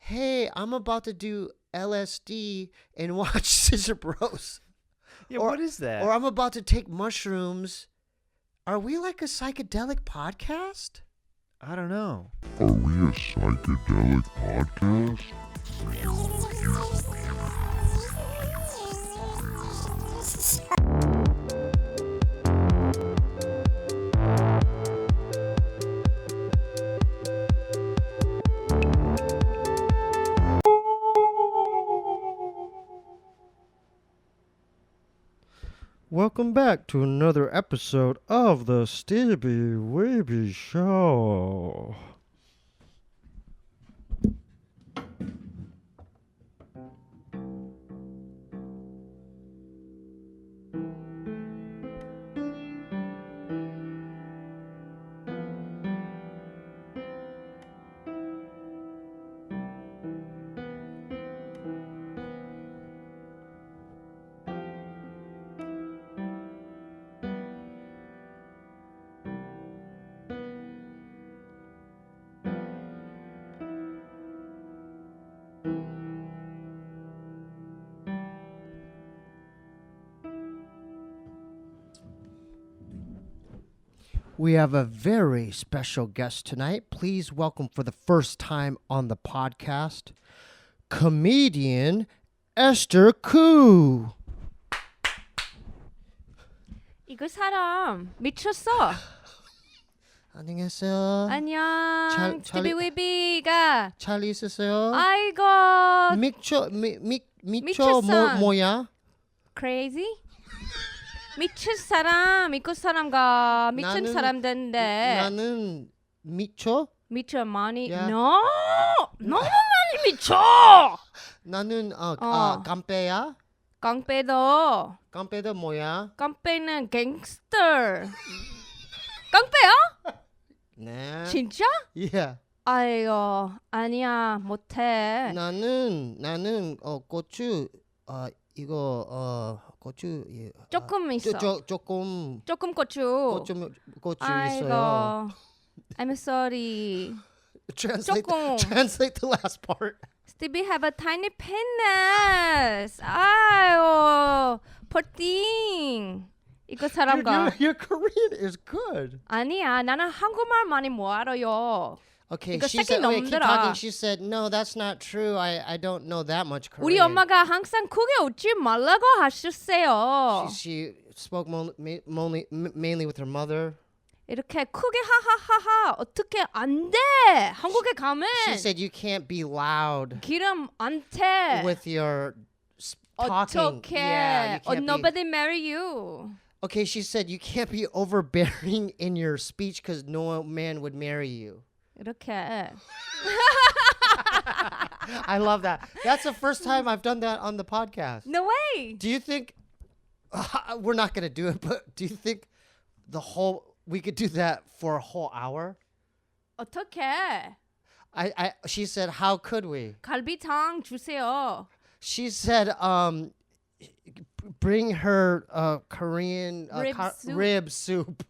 hey, I'm about to do LSD and watch Scissor Bros. Yeah, what is that? Or I'm about to take mushrooms. Are we like a psychedelic podcast? I don't know. Are we a psychedelic podcast? Welcome back to another episode of the Steebee Weebee Show. We have a very special guest tonight. Please welcome for the first time on the podcast, comedian Esther Ku. 이거 사람 미쳤어. 안녕하세요. 안녕. 스티비 위비가 잘 있으세요? 아이고 미쳐 뭐야? crazy? 미친 사람 이거 사람과 미친 사람 된대. 나는 미쳐? 미쳐 많이 Yeah. no 너무 많이 미쳐. 나는 깡패야? 깡패도 뭐야? 깡패는 갱스터. 깡패야? 네. 진짜? Yeah. 아이고 아니야 못해. 나는 고추 이거 고추 조금 있어. 조금 고추. 고추 아이고 있어요. I'm sorry. Translate the last part. Stevie have a tiny penis. 아유, poor thing. 이거 사람과 Your Korean is good. 아니야. 나는 한국말 많이 못 알아요. Okay, 이거 she 새끼 said, keep 놈들아. talking. She said, no, that's not true. I don't know that much Korean. 우리 엄마가 항상 크게 웃지 말라고 하셨어요. She spoke mainly with her mother. 이렇게 크게 하하하하 어떻게 안 돼? 한국에 가면 She said you can't be loud 기름 안 태. with your talking. 어떻게? Yeah, you can't be. Nobody marry you. Okay, she said you can't be overbearing in your speech because no man would marry you. 이렇게. I love that. That's the first time I've done that on the podcast. No way. Do you think we're not going to do it, but do you think we could do that for a whole hour? 어떻게? She said, how could we? 갈비탕 주세요. She said, bring her Korean rib soup.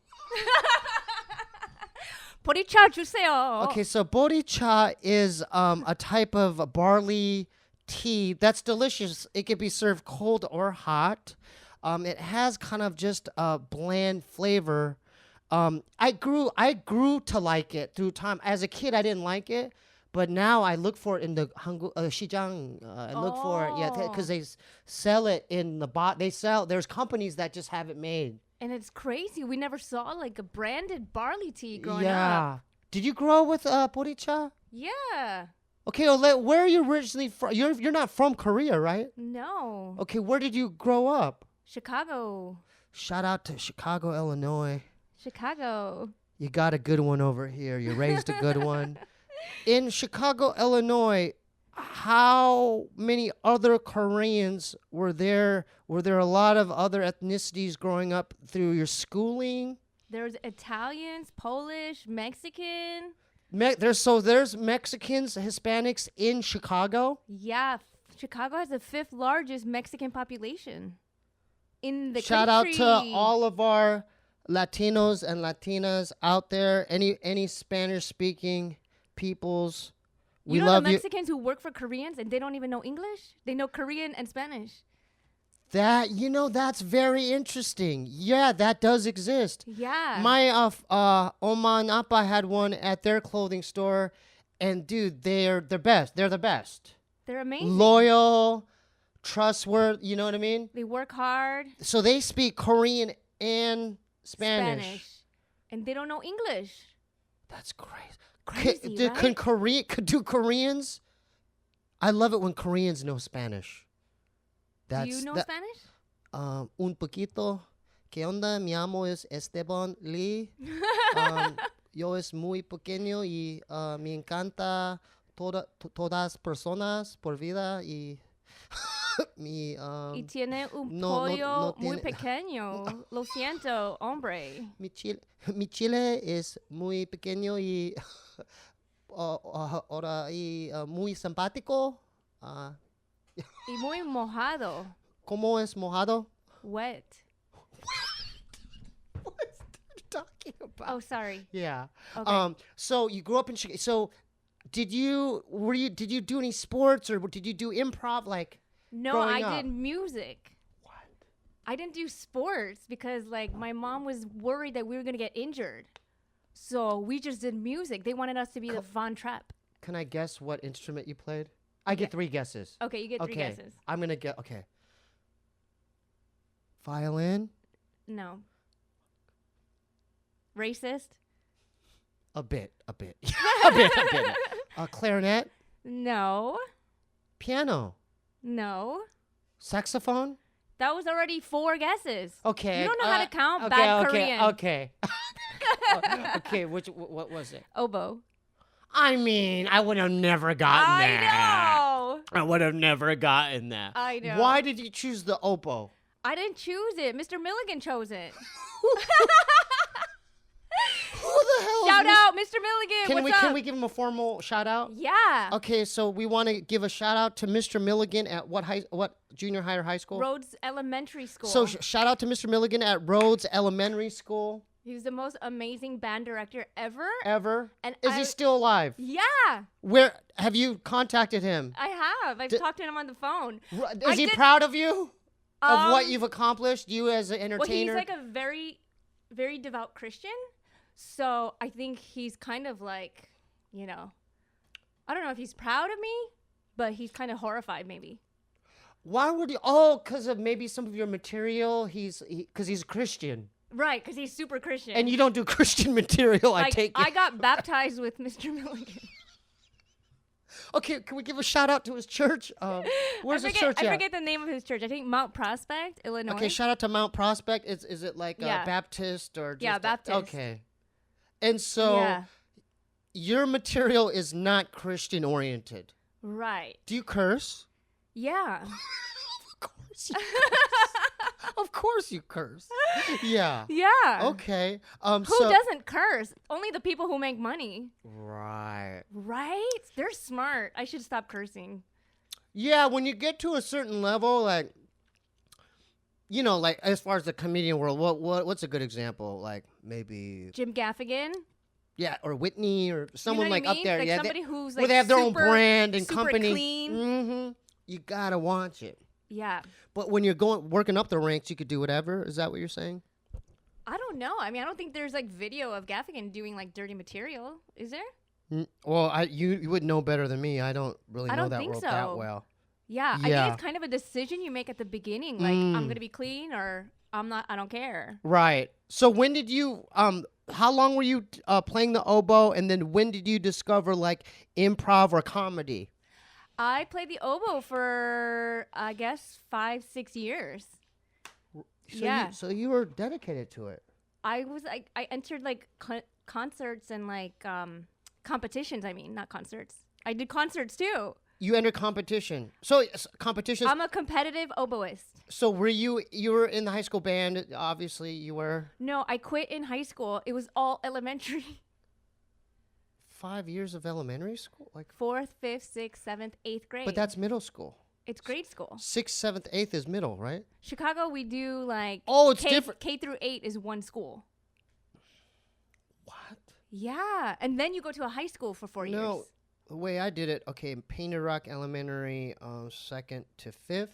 보리차 주세요. Okay, so boricha is a type of barley tea that's delicious. It can be served cold or hot. It has kind of just a bland flavor. I grew to like it through time. As a kid, I didn't like it, but now I look for it in the 시장. I look for it, yeah, because they sell it in the there's companies that just have it made. And it's crazy. We never saw like a branded barley tea growing Yeah. up. Did you grow up with boricha? Yeah. Okay, where are you originally from? You're not from Korea, right? No. Okay, where did you grow up? Chicago. Shout out to Chicago, Illinois. Chicago. You got a good one over here. You raised a good one. In Chicago, Illinois, how many other Koreans were there? Were there a lot of other ethnicities growing up through your schooling? There's Italians, Polish, Mexican. There's Mexicans, Hispanics in Chicago? Yeah. Chicago has the 5th largest Mexican population in the Shout country. out to all of our Latinos and Latinas out there. Any Spanish speaking peoples, We You know love the you. Mexicans who work for Koreans and they don't even know English? They know Korean and Spanish. That's very interesting. Yeah, that does exist. Yeah. My Oma and Appa had one at their clothing store, and dude, they're the best. They're the best. They're amazing. Loyal, trustworthy. You know what I mean? They work hard. So they speak Korean and Spanish. And they don't know English. That's crazy. Crazy, right? Do Koreans? I love it when Koreans know Spanish. Do you know Spanish? Un poquito. ¿Qué onda? Mi amo es Esteban Lee. Yo es muy pequeño y me encanta todas personas por vida y mi Y tiene un no pollo muy tiene- pequeño. Lo siento, hombre. mi chile es muy pequeño y ahora y muy simpático. Y muy mojado. ¿Cómo es mojado? Wet. What are you talking about? Oh, sorry. Yeah. Okay. So you grew up in Chicago. So did you do any sports or did you do improv like No, growing I up? did music. What? I didn't do sports because like my mom was worried that we were going to get injured. So we just did music. They wanted us to be the Von Trapp. Can I guess what instrument you played? I get 3 guesses. Okay, you get 3 guesses. I'm going to get okay. Violin? No. Racist? A bit. a bit. Clarinet? No. Piano? No. Saxophone? That was already 4 guesses. Okay. You don't know how to count? Okay, Bad okay, Korean. Okay. Okay, what was it? Oboe. I mean, I would have never gotten I that. know. I would have never gotten that. I know. Why did you choose the oboe? I didn't choose it. Mr. Milligan chose it. Who the hell Shout is out, Mr. Milligan. What's up? Can we give him a formal shout out? Yeah. Okay, so we want to give a shout out to Mr. Milligan at what junior high or high school? Rhodes Elementary School. So shout out to Mr. Milligan at Rhodes Elementary School. He's the most amazing band director ever. Ever? And Is he still alive? Yeah, Where have you contacted him? I have. I've talked to him on the phone. Is he proud of you? Of what you've accomplished? You as an Well, entertainer? he's like a very, very devout Christian. So I think he's kind of like, I don't know if he's proud of me, but he's kind of horrified maybe. Why would you? Oh, because of maybe some of your material. Because he's a Christian. Right, because he's super Christian. And you don't do Christian material, I take it. I got baptized with Mr. Milligan. Okay, can we give a shout out to his church? Where's his church I at? forget the name of his church. I think Mount Prospect, Illinois. Okay, shout out to Mount Prospect. Is it like Yeah. Baptist or just Yeah, Baptist. Okay. And so Yeah. your material is not Christian oriented. Right. Do you curse? Yeah. Of course you Of course you curse. Yeah. Yeah. Okay. Who doesn't curse? Only the people who make money. Right. Right? They're smart. I should stop cursing. Yeah, when you get to a certain level, like, like as far as the comedian world, what's a good example? Like maybe Jim Gaffigan. yeah, or Whitney or someone what I like mean? up there. Like yeah, somebody who's where like they have their own super- brand and super company. clean. Mm-hmm. You gotta watch it. Yeah. But when you're working up the ranks, you could do whatever. Is that what you're saying? I don't know. I mean, I don't think there's like video of Gaffigan doing like dirty material. Is there? Well, you would know better than me. I don't really I know don't that think world so. that well. Yeah. I Yeah. think it's kind of a decision you make at the beginning. Like, I'm going to be clean or I'm not, I don't care. Right. So when did you how long were you playing the oboe, and then when did you discover like improv or comedy? I played the oboe for, I guess, 5-6 years. So you were dedicated to it. I entered like concerts and like competitions. I mean, not concerts. I did concerts too. You entered competition. So competitions. I'm a competitive oboist. So were you were in the high school band? Obviously, you were. No, I quit in high school. It was all elementary. 5 years of elementary school, like. 4th, 5th, 6th, 7th, 8th grade. But that's middle school. It's grade school. 6th, 7th, 8th is middle, right? Chicago, we do like. Oh, it's different. K through 8 is one school. What? Yeah, and then you go to a high school for 4 years. No. the way I did it, okay, Painted Rock Elementary, 2nd to 5th.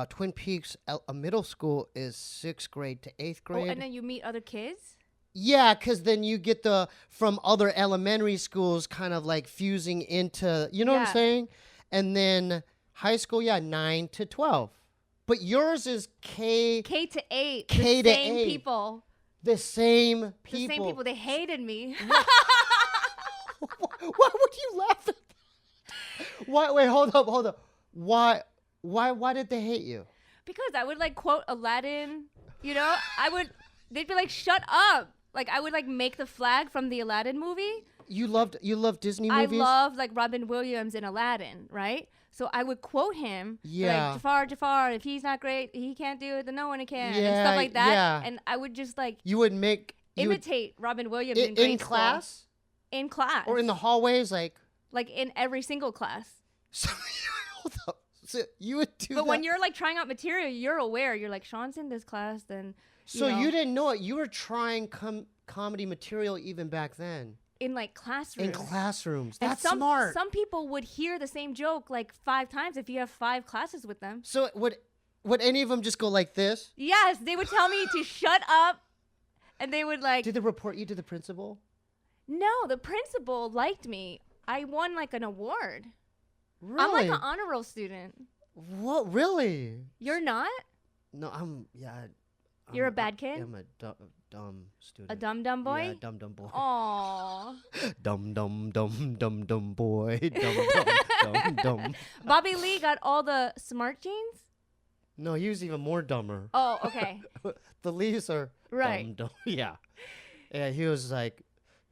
Twin Peaks middle school is 6th grade to 8th grade. Oh, and then you meet other kids? Yeah, because then you get from other elementary schools kind of like fusing into, you know what I'm Yeah. saying? And then high school, 9 to 12. But yours is K to 8. K the to same 8. people. the same people. The same people. They hated me. Why would you laugh at that? Why? Wait, hold up. Why did they hate you? Because I would like quote Aladdin, you know? They'd be like, shut up. Like I would like make the flag from the Aladdin movie. You loved Disney I movies? loved like Robin Williams in Aladdin, right? So I would quote him, Yeah. like Jafar, if he's not great, he can't do it, then no one can, and Yeah, stuff like that. yeah. And I would just like You would imitate Robin Williams in in grade school. class In class. or in the hallways, like in every single class. so, hold up. So you would do But that. when you're like trying out material, you're aware. You're like, Sean's in this class, then so know, you didn't know it. You were trying comedy material even back then in like classrooms. in classrooms. And That's some, smart. Some people would hear the same joke like 5 times if you have 5 classes with them. So would any of them just go like this? Yes, they would tell me to shut up, and they would like. Did they report you to the principal? No, the principal liked me. I won like an award. Really? I'm like an honor roll student. What? Really? You're not? No, You're a bad kid? I'm a dumb student. A dumb boy? Yeah, dumb boy. Aww. Dumb boy. Dumb. Bobby Lee got all the smart genes? No, he was even more dumber. Oh, okay. The Lees are Right. dumb. Yeah. Yeah, he was like,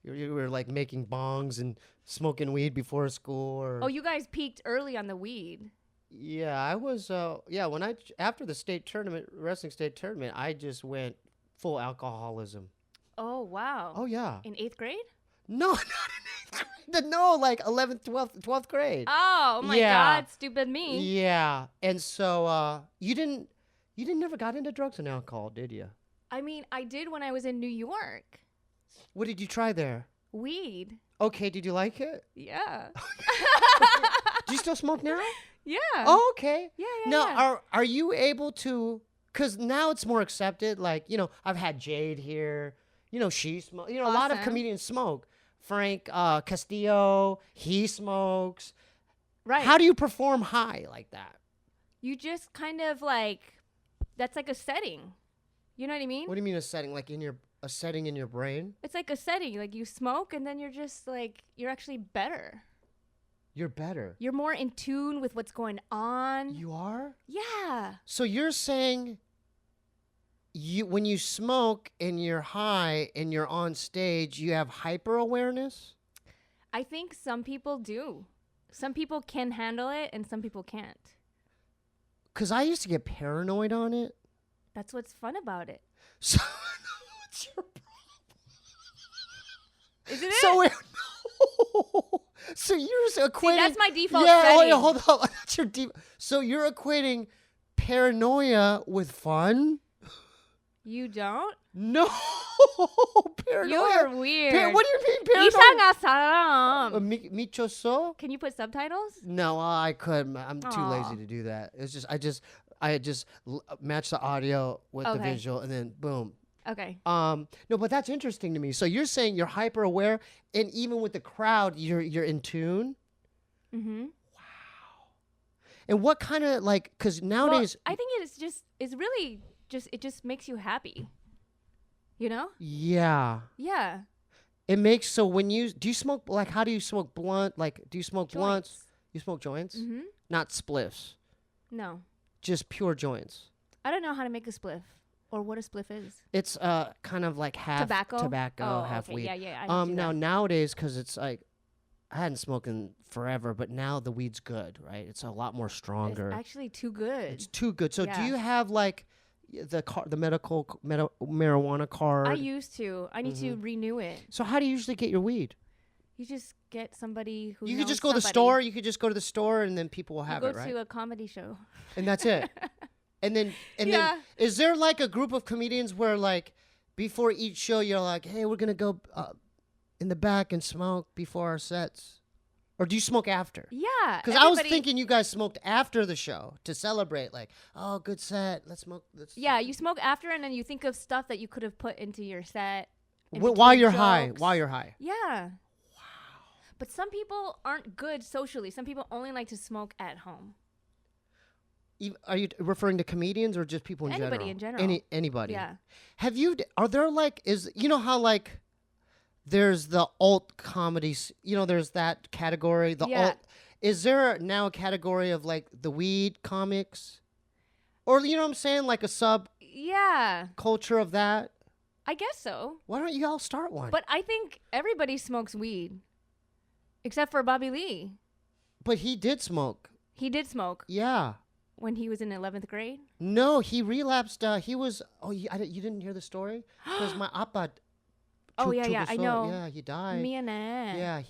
you were like making bongs and smoking weed before school. Or Oh, you guys peaked early on the weed. yeah, I was. After the wrestling state tournament, I just went full alcoholism. Oh, wow. Oh yeah. In 8th grade? No, not in 8th grade. No, like 11th, 12th grade. Oh my Yeah. God, stupid me. Yeah, and so you never got into drugs and alcohol, did you? I mean, I did when I was in New York. What did you try there? Weed. Okay, did you like it? Yeah. Do you still smoke now? Yeah. Oh, okay. Yeah. Now, are you able to? Because now it's more accepted. Like, I've had Jade here. She smokes. A lot of Awesome. comedians smoke. Frank Castillo, he smokes. Right. How do you perform high like that? You just kind of like, that's like a setting. You know what I mean? What do you mean a setting? Like a setting in your brain? It's like a setting. Like you smoke and then you're just like, you're actually better. You're better. You're more in tune with what's going on. You are? Yeah. So you're saying when you smoke and you're high and you're on stage, you have hyper awareness? I think some people do. Some people can handle it and some people can't. Because I used to get paranoid on it. That's what's fun about it. So what's your problem? Isn't it? So no. So you're equating. See, that's my default yeah, setting. hold on. That's your deep. So you're equating paranoia with fun? You don't? No, paranoia. You're weird. What do you mean paranoia? 이상한 사람. 미쳤어? Can you put subtitles? No, I couldn't. I'm too Aw. lazy to do that. It's just I just match the audio with the Okay. visual and then boom. Okay. No, but that's interesting to me. So you're saying you're hyper aware, and even with the crowd, you're in tune. Mm-hmm. And what kind of because nowadays, I think it's really just, it just makes you happy. You know? yeah, Yeah. it makes so when do you smoke how do you smoke blunt? Like, do you smoke blunts? Joints. You smoke joints, Mm-hmm. not spliffs, No. just pure joints. I don't know how to make a spliff or what a spliff is. It's kind of like half Tobacco? Oh, half okay. weed. Yeah. I don't do Now that. nowadays, because it's like I hadn't smoked in forever, but now the weed's good, right? It's a lot more stronger. It's actually too good. It's too good. So do Yeah. you have the medical marijuana card? I used to. I need to renew it. So how do you usually get your weed? You just get somebody who You knows could just go to the somebody. store. You could just go to the store, and then people will You have go it, right? to a comedy show. And that's it. And then Yeah. is there like a group of comedians where before each show you're like, hey, we're gonna go. in the back and smoke before our sets? Or do you smoke after? Yeah. Because I was thinking you guys smoked after the show to celebrate, like, oh, good set. Let's smoke. Yeah, you smoke after, and then you think of stuff that you could have put into your set. While you're jokes. high. While you're high. Yeah. Wow. But some people aren't good socially. Some people only like to smoke at home. Are you referring to comedians or just people in general? Anybody in general. Anybody. Yeah. Are there like, you know how like there's the alt comedies, there's that category, alt. Is there now a category of like the weed comics? Or, you know what I'm saying? Like a sub culture of that? I guess so. Why don't you all start one? But I think everybody smokes weed. Except for Bobby Lee. But he did smoke. He did smoke. Yeah. When he was in 11th grade? No, he relapsed. He was. Oh, you didn't hear the story? Because my appa. I know. Yeah, he died. Yeah,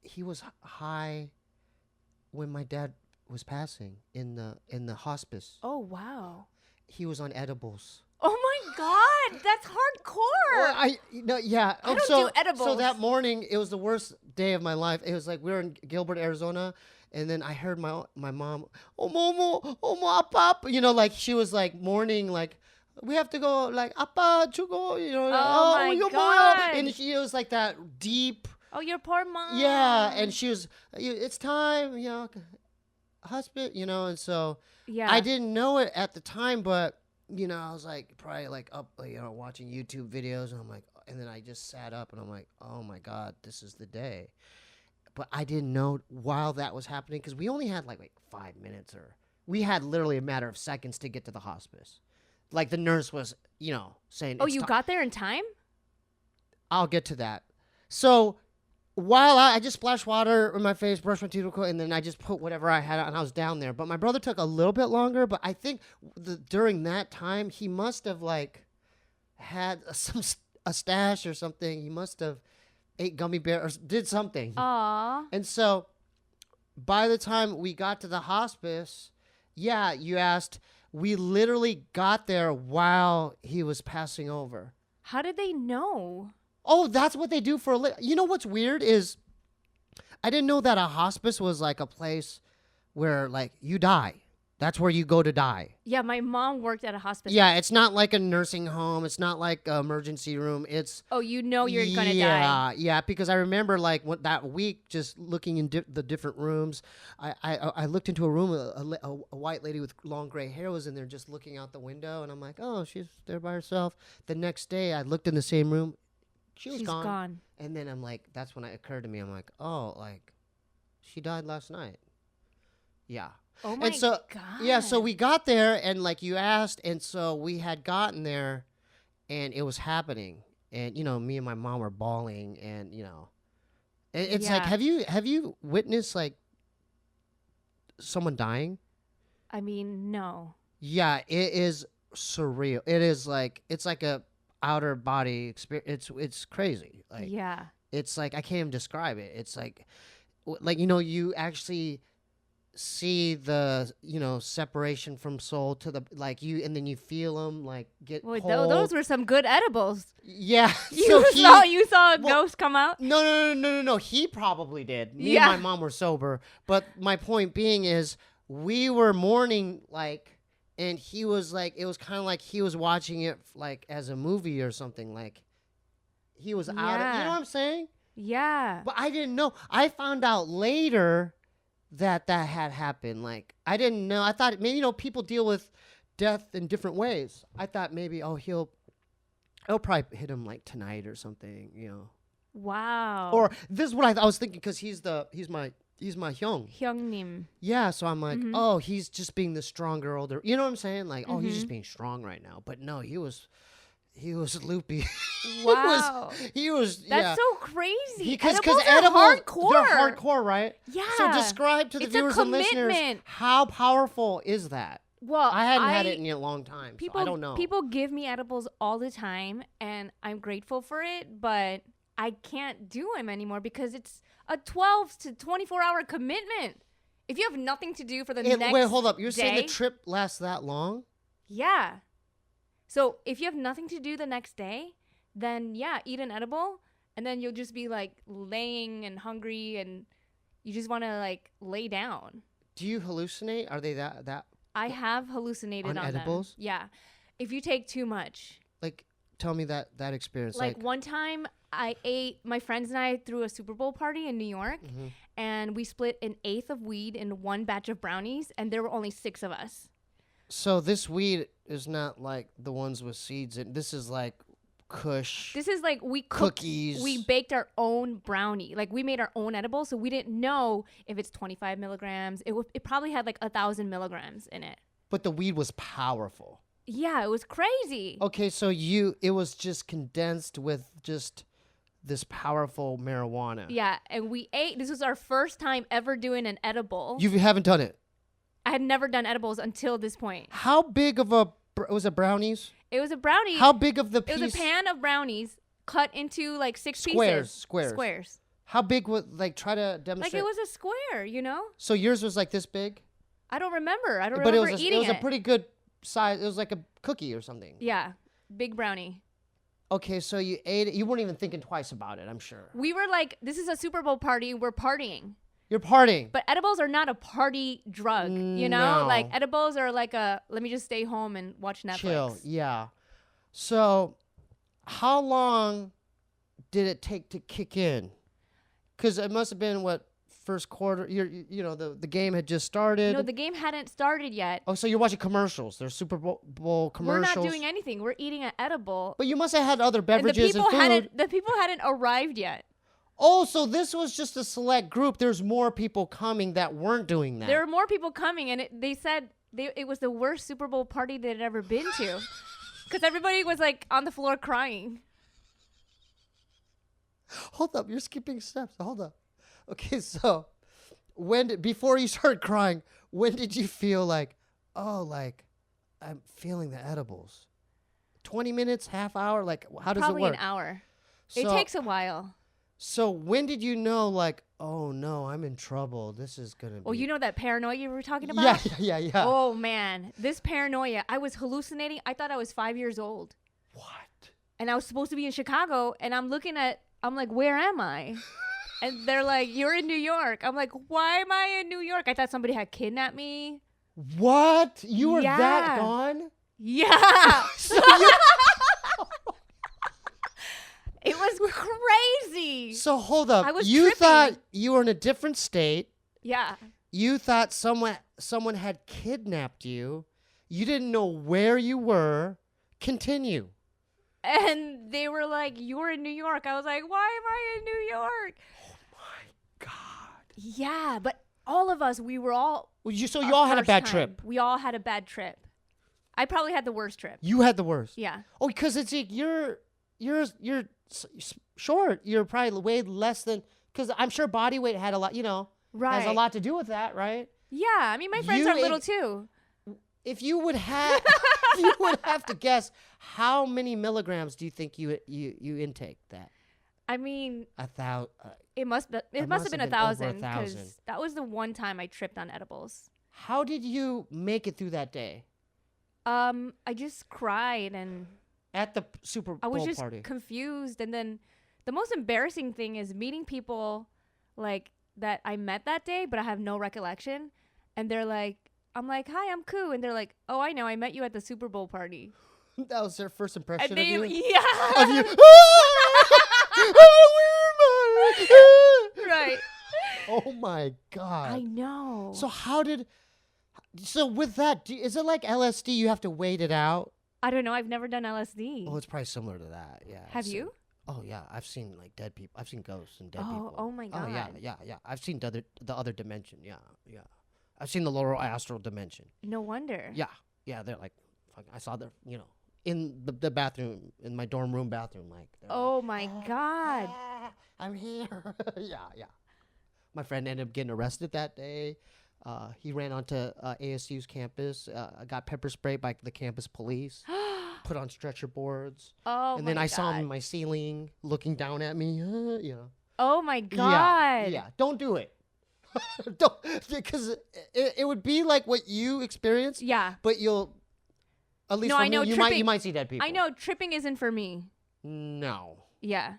he was high when my dad was passing in the hospice. Oh wow. He was on edibles. Oh my God, that's hardcore. Yeah. I don't do edibles. So that morning, it was the worst day of my life. It was like we were in Gilbert, Arizona. And then I heard my mom, oh, momo, appa, like she was like mourning, like, we have to go, like, appa, chugo, my God. And she was like that deep. Oh, your poor mom. Yeah, and she was, it's time, hospice, and so I didn't know it at the time, but, I was like probably like up, watching YouTube videos, and I'm like, and then I just sat up and I'm like, oh my God, this is the day. But I didn't know while that was happening because we only had like 5 minutes, or we had literally a matter of seconds to get to the hospice. Like the nurse was, saying. Oh, you got there in time? I'll get to that. So while I just splashed water in my face, brushed my teeth real quick, and then I just put whatever I had on, and I was down there. But my brother took a little bit longer. But I think during that time, he must have like had a stash or something. He must have ate gummy bears or did something. Aww. And so by the time we got to the hospice, you asked, we literally got there while he was passing over. How did they know? Oh, that's what they do for a living. You know what's weird is I didn't know that a hospice was like a place where like you die. That's where you go to die. Yeah, my mom worked at a hospice. Yeah, it's not like a nursing home. It's not like an emergency room. It's you're going to die. Yeah, because I remember like that week just looking in the different rooms. I looked into a room, a white lady with long gray hair was in there just looking out the window, and I'm like, oh, she's there by herself. The next day I looked in the same room. She's gone. And then I'm like, that's when it occurred to me. I'm like, oh, like she died last night. Yeah. Oh my God. Yeah, so we got there and like you asked, and so we had gotten there and it was happening. And me and my mom were bawling, and it's like, have you witnessed like someone dying? I mean, no. Yeah, it is surreal. It is like it's like a outer body experience. It's crazy. Like it's like I can't even describe it. It's like you actually see the separation from soul to the and then you feel them like get cold. Those were some good edibles. Yeah. You saw a ghost come out? No. He probably did. Me and my mom were sober, but my point being is we were mourning and he was like, it was kind of like he was watching it like as a movie or something. Like he was out of, you know what I'm saying? Yeah. But I didn't know. I found out later that had happened. Like I didn't know. I thought maybe people deal with death in different ways. I thought maybe it'll probably hit him like tonight or something. Wow. Or this is what I was thinking because he's my hyung. Hyungnim. Yeah, so I'm like, oh, he's just being the stronger, older. You know what I'm saying? Like, oh, he's just being strong right now. But no, he was loopy. Wow. he was. That's so crazy. Because edibles are hardcore. They're hardcore, right? Yeah. So describe to the viewers and listeners how powerful is that? Well, I hadn't had it in a long time. So I don't know. People give me edibles all the time, and I'm grateful for it, but I can't do them anymore because it's a 12 to 24-hour commitment. If you have nothing to do for the next wait, hold up. You're saying the day, trip lasts that long? Yeah. So if you have nothing to do the next day, then eat an edible, and then you'll just be like laying and hungry, and you just want to like lay down. Do you hallucinate? Are they that I have hallucinated on edibles? them. Yeah, if you take too much. like? Tell me that experience. Like one time, my friends and I threw a Super Bowl party in New York, and we split an eighth of weed in one batch of brownies, and there were only 6 of us. So this weed is not like the ones with seeds in. This is like Kush. This is like we Cookies. We baked our own brownie. Like we made our own edible, so we didn't know if it's 25 milligrams. It probably had like 1,000 milligrams in it. But the weed was powerful. Yeah, it was crazy. Okay, so it was just condensed with just this powerful marijuana. Yeah, and we ate. This was our first time ever doing an edible. You haven't done it. I had never done edibles until this point. How big of was it brownies? It was a brownie. How big of the piece? It was a pan of brownies cut into like 6 Squares. pieces. Squares. How big was, like, try to demonstrate? Like it was a square, you know? So yours was like this big? I don't remember. I don't But remember it eating was a pretty good size. It was like a cookie or something. Yeah, big brownie. Okay, so you ate it. You weren't even thinking twice about it, I'm sure. We were like, this is a Super Bowl party. We're partying. You're partying. But edibles are not a party drug, you know? No. Like edibles are like let me just stay home and watch Netflix. Chill, yeah. So how long did it take to kick in? Because it must have been, first quarter? The game had just started. No, the game hadn't started yet. Oh, so you're watching commercials. There's Super Bowl commercials. We're not doing anything. We're eating an edible. But you must have had other And beverages and food. the people hadn't arrived yet. Oh, so this was just a select group. There's more people coming that weren't doing that. There were more people coming, and they said it was the worst Super Bowl party they'd ever been to. Because everybody was like on the floor crying. Hold up, you're skipping steps. Hold up. Okay, so before you started crying, when did you feel like, I'm feeling the edibles? 20 minutes, half hour? Like, how does Probably it work? an hour. So, It takes a while. So when did you know, like, oh no, I'm in trouble. This is gonna be. Oh, you know that paranoia you were talking about? Yeah. Oh man, this paranoia. I was hallucinating. I thought I was 5 years old. What? And I was supposed to be in Chicago, and I'm like, where am I? And they're like, you're in New York. I'm like, why am I in New York? I thought somebody had kidnapped me. What? You were Yeah. that gone? Yeah. So you- It was crazy. So hold up. I was You tripping. thought you were in a different state. Yeah. You thought someone had kidnapped you. You didn't know where you were. Continue. And they were like, you're in New York. I was like, why am I in New York? God. Yeah, but all of us, we were all. Well, you our all had a first bad time. trip. We all had a bad trip. I probably had the worst trip. You had the worst. Yeah. Oh, because it's like you're short. You're probably way less than. Because I'm sure body weight had a lot. Right. Has a lot to do with that, right? Yeah, I mean, my friends You are little ate- too. If you would have, you would have to guess how many milligrams do you think you intake that? I mean, 1,000. it must have been It must 1,000 have been over 1,000. because that was the one time I tripped on edibles. How did you make it through that day I just cried and at the Super I was Bowl just party? confused. And then the most embarrassing thing is meeting people like that I met that day, but I have no recollection. And they're like, I'm like, hi, I'm Ku. And they're like, oh, I know. I met you at the Super Bowl party. That was their first impression And of you. yeah. Of you. Right. Oh my God. I know. So with that, is it like LSD? You have to wait it out. I don't know. I've never done LSD. Oh, it's probably similar to that. Yeah. Have you? Oh yeah, I've seen like dead people. I've seen ghosts and dead people. Oh my God. Oh yeah. I've seen the other dimension. Yeah. I've seen the lower astral dimension. No wonder. Yeah. They're like, fuck, I saw them. In the bathroom, in my dorm room bathroom, like. Oh my God. I'm here. Yeah. My friend ended up getting arrested that day. He ran onto ASU's campus, got pepper sprayed by the campus police, put on stretcher boards. Oh And my then I God. saw him in my ceiling looking down at me, Oh my God. Yeah, don't do it. Don't, because it would be like what you experienced, Yeah. but you'll, at least No, for I know me, you tripping- might see dead people. I know tripping isn't for me. No. Yeah.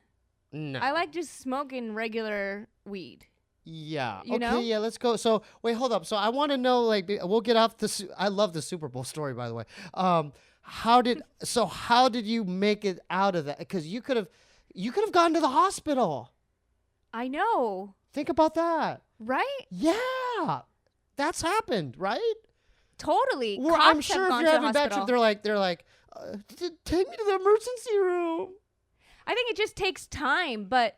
No. I like just smoking regular weed. Yeah. You okay. know? Yeah. Let's go. So wait, hold up. So I want to know, like, we'll get off the. I love the Super Bowl story, by the way. How did you make it out of that? Because you could have gone to the hospital. I know. Think about that. Right? Yeah, that's happened, right? Totally. Well, Cops I'm have sure if gone you're to having a bad hospital. trip, they're like, take me to the emergency room. I think it just takes time, but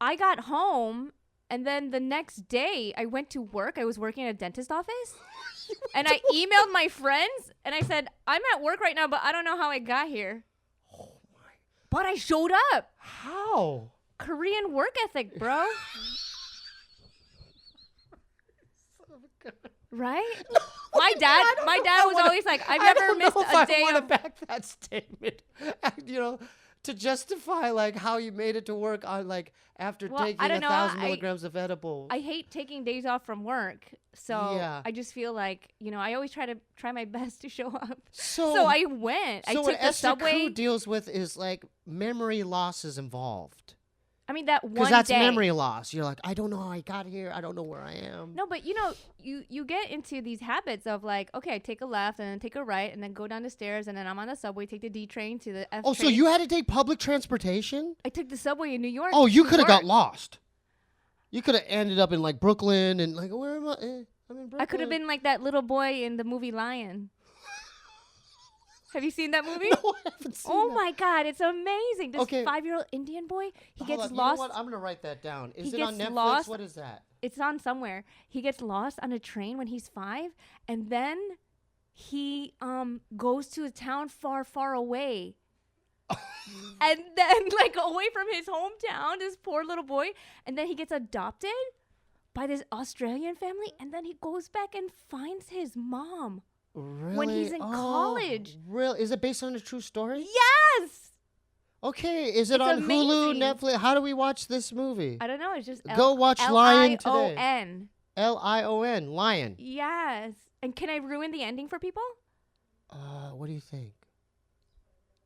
I got home and then the next day I went to work. I was working at a dentist office and I emailed my friends and I said, I'm at work right now, but I don't know how I got here. Oh my! But I showed up. How? Korean work ethic, bro. Right? My dad was always like, I've never missed a day I want to of back that statement. To justify like how you made it to work on like after Well, I taking don't know, 1,000 I- milligrams of edible. I hate taking days off from work. So Yeah. I just feel like, I always try my best to show up. so So I went. I so took what the Esther subway. Ku deals with is like memory loss is involved. I mean, that Because one that's day. memory loss. You're like, I don't know how I got here. I don't know where I am. No, but you get into these habits of like, okay, I take a left and then take a right and then go down the stairs and then I'm on the subway, take the D train to the F Oh, train. so you had to take public transportation? I took the subway in New York. Oh, you to could have got work. lost. You could have ended up in like Brooklyn and like, where am I? I'm in Brooklyn. I could have been like that little boy in the movie Lion. Have you seen that movie? No, I haven't seen Oh that. my God, it's amazing. This Okay. 5-year-old Indian boy, he Hold gets up, lost. You know what? I'm gonna write that down. Is He it on gets Netflix? lost. What is that? It's on somewhere. He gets lost on a train when he's 5, and then he goes to a town far, far away. And then like away from his hometown, this poor little boy, and then he gets adopted by this Australian family, and then he goes back and finds his mom. Really? When he's in college. Really? Is it based on a true story? Yes. Okay. Is it It's on Hulu, amazing. Netflix? How do we watch this movie? I don't know. It's just Go watch Lion today. Lion. Lion. Lion. Yes. And can I ruin the ending for people? What do you think?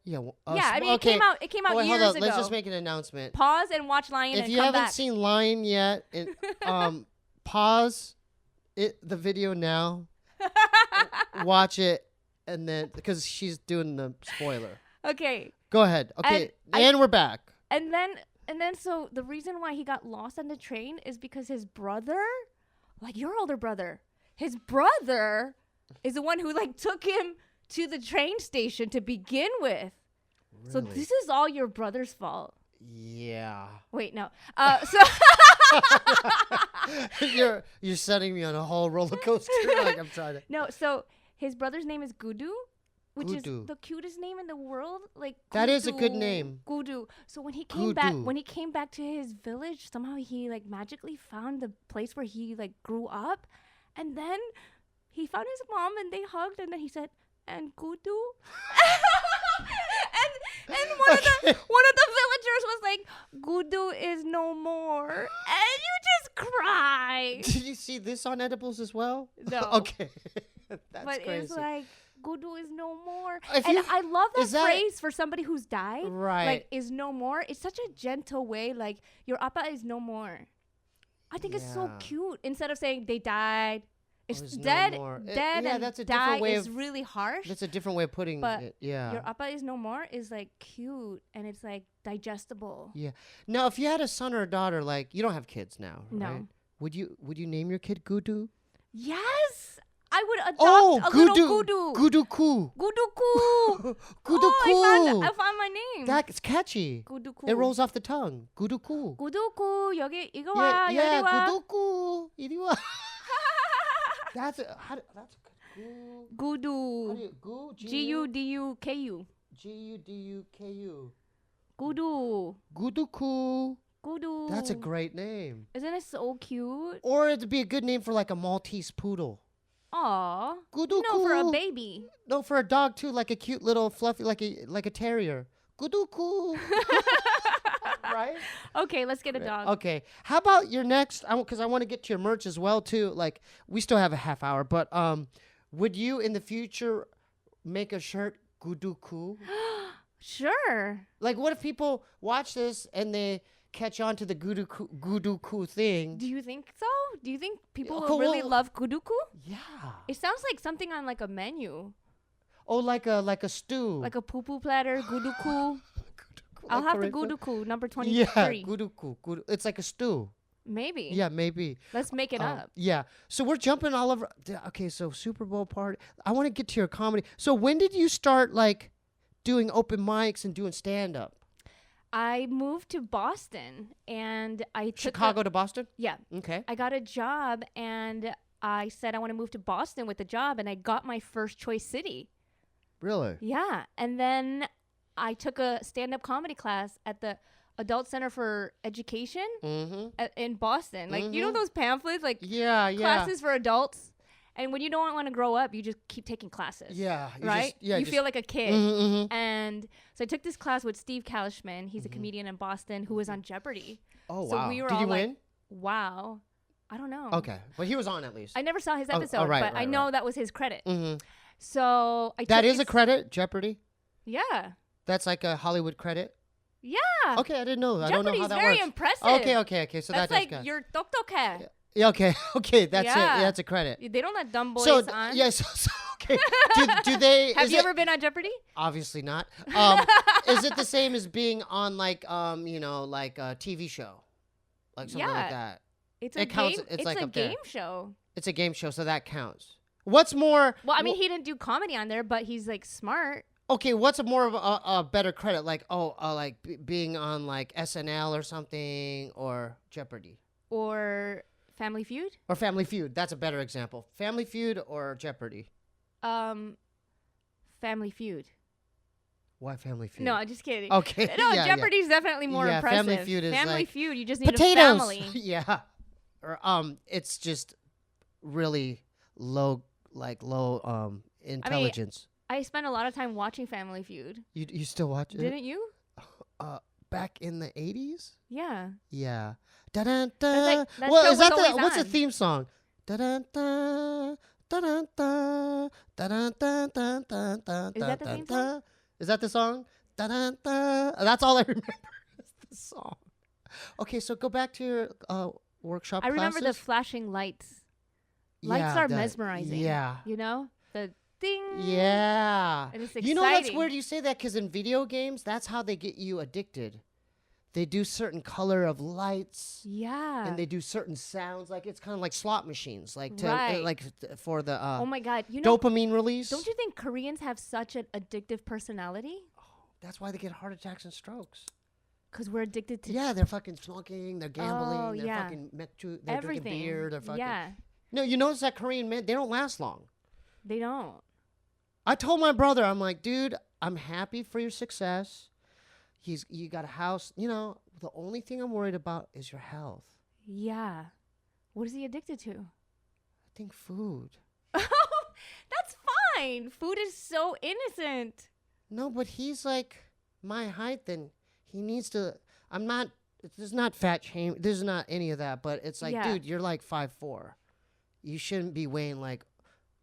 Yeah. Yeah, I mean, okay. it came out Oh, wait, years hold on. ago. Let's just make an announcement. Pause and watch Lion If and you come haven't back. seen Lion yet, pause the video now, watch it, and then because she's doing the spoiler. Okay. Go ahead. Okay, And and we're back. And then so the reason why he got lost on the train is because his brother, like your older brother, his brother is the one who like took him to the train station to begin with. So Really? this is all your brother's fault. Yeah. Wait, no. So You're setting me on a whole roller coaster. Like I'm trying to. no, so his brother's name is Gudu, which Gudu. is the cutest name in the world. Like That is a good Gudu, name. Gudu. So when he came back, Gudu. to his village, somehow he like magically found the place where he like grew up, and then he found his mom and they hugged, and then he said, "And Gudu." and one of the villagers was like, "Gudu is no more," and you just cry. Did you see this on Edibles as well? No. Okay. That's But crazy. it's like Gudu is no more. If And you- I love that is that- phrase for somebody who's died. Right. Like, is no more. It's such a gentle way. Like, your appa is no more. I think it's so Yeah. cute. Instead of saying they died. It's is no dead. more. Dead Yeah, and that's a die different way is of- really harsh. That's a different way of putting But it. Yeah. Your appa is no more is like cute and it's like digestible. Yeah. Now, if you had a son or a daughter, like you don't have kids now, No. right? Would you name your kid Gudu? Yes, I would adopt Oh, a little Gudu. Gudu. Gudu Ku. Gudu Ku. Gudu Oh, Ku. I found my name. That's catchy. Gudu Ku. It rolls off the tongue. Gudu Ku. 구두구 여기 이거 Yeah, 와 yeah. 여기 와. Gudu Ku. 이리 와. That's a good. Gu. How do 구두 you gu? Guduku Guduku. 구두 Guduku. 구두. That's a great name. Isn't it so cute? Or it'd be a good name for like a Maltese poodle. Aw. Guduku. No, for a baby. No, for a dog too, like a cute little fluffy, like a terrier. Guduku. Right? Okay, let's get a dog. Okay. How about your next? Because I want to get to your merch as well too. Like we still have a half hour, but would you in the future make a shirt Guduku? Sure. Like, what if people watch this and they catch on to the guduku thing? Do you think so? Do you think people Okay, will really well- love guduku? Yeah. It sounds like something on like a menu, Oh, like a stew. like a poo platter, guduku. I'll Like have the Korean food? guduku number 23. Yeah, guduku. It's like a stew. Maybe. Yeah, maybe. Let's make it up. Yeah. So we're jumping all over. Okay, so Super Bowl party. I want to get to your comedy. So when did you start like doing open mics and doing stand up? I moved to Boston and I took Chicago to Boston? yeah. Okay. I got a job and I said I want to move to Boston with the job and I got my first choice city. Really? Yeah. And then I took a stand-up comedy class at the Adult Center for Education in Boston. Like, you know those pamphlets, like Yeah, yeah. classes for adults? And when you don't want to grow up, you just keep taking classes. Yeah. Right? You feel like a kid. Mm-hmm. And so I took this class with Steve Kalishman. He's a comedian in Boston who was on Jeopardy. Oh, So wow. we were Did all you like, win? wow. I don't know. Okay. But he was on at least. I never saw his Oh, episode, right, but I right, know right. that was his credit. Mm-hmm. So I That took is a his- credit, Jeopardy? Yeah. That's like a Hollywood credit? Yeah. Okay, I didn't know. I don't know Jeopardy's how that very works. impressive. Okay. So That's that does like count. your 똑똑해. Yeah, okay. That's it. Yeah. Yeah, that's a credit. They don't let dumb boys So, on. yes. Okay. Do they? Have is you it- ever been on Jeopardy? Obviously not. Is it the same as being on like like a TV show, like something like Yeah. that? It's It a counts- game. it's It's like a up there. game show. It's a game show, so that counts. What's more? Well, I mean, he didn't do comedy on there, but he's like smart. Okay, what's more of a better credit? Like like being on like SNL or something, or Jeopardy, Or Family Feud. or Family Feud. That's a better example. Family Feud or Jeopardy. Family Feud. Why Family Feud? No, I'm just kidding. Okay. No, yeah, Jeopardy's definitely more Yeah, impressive. Family Feud is Family like Feud. You just need Potatoes. a family. Yeah. Or it's just really low intelligence. I spent a lot of time watching Family Feud. You still watch it? Didn't you? Back in the 80s? Yeah. Yeah. Da-dun, da. like- that Well, show is that was the always what's the on. theme song? Da-dun, da, da-dun, da, da-dun, da, da, da, da, Is that the da, theme da. song? Is that the song? Da-dun, da. That's all I remember is the song. Okay, so go back to your workshop I remember the classes. flashing lights. Lights Yeah, are that- mesmerizing. Yeah. You know? The ding. Yeah. And it's You know, that's exciting. weird you say that because in video games, that's how they get you addicted. They do certain color of lights. Yeah. And they do certain sounds, like it's kind of like slot machines, like to Right. for the oh my God. You know, dopamine release. don't you think Koreans have such an addictive personality? That's why they get heart attacks and strokes. Because we're addicted to Yeah, they're fucking smoking, they're gambling, Oh, they're yeah. fucking they're everything. drinking beer, they're fucking. Yeah. No, you notice that Korean men, they don't last long. They don't. I told my brother, I'm like, dude, I'm happy for your success. You got a house. You know, the only thing I'm worried about is your health. Yeah. What is he addicted to? I think food. That's fine. Food is so innocent. No, but he's like my height, and he needs to. I'm not. This is not fat shame. This is not any of that. But it's like, Yeah. dude, you're like 5'4". You shouldn't be weighing like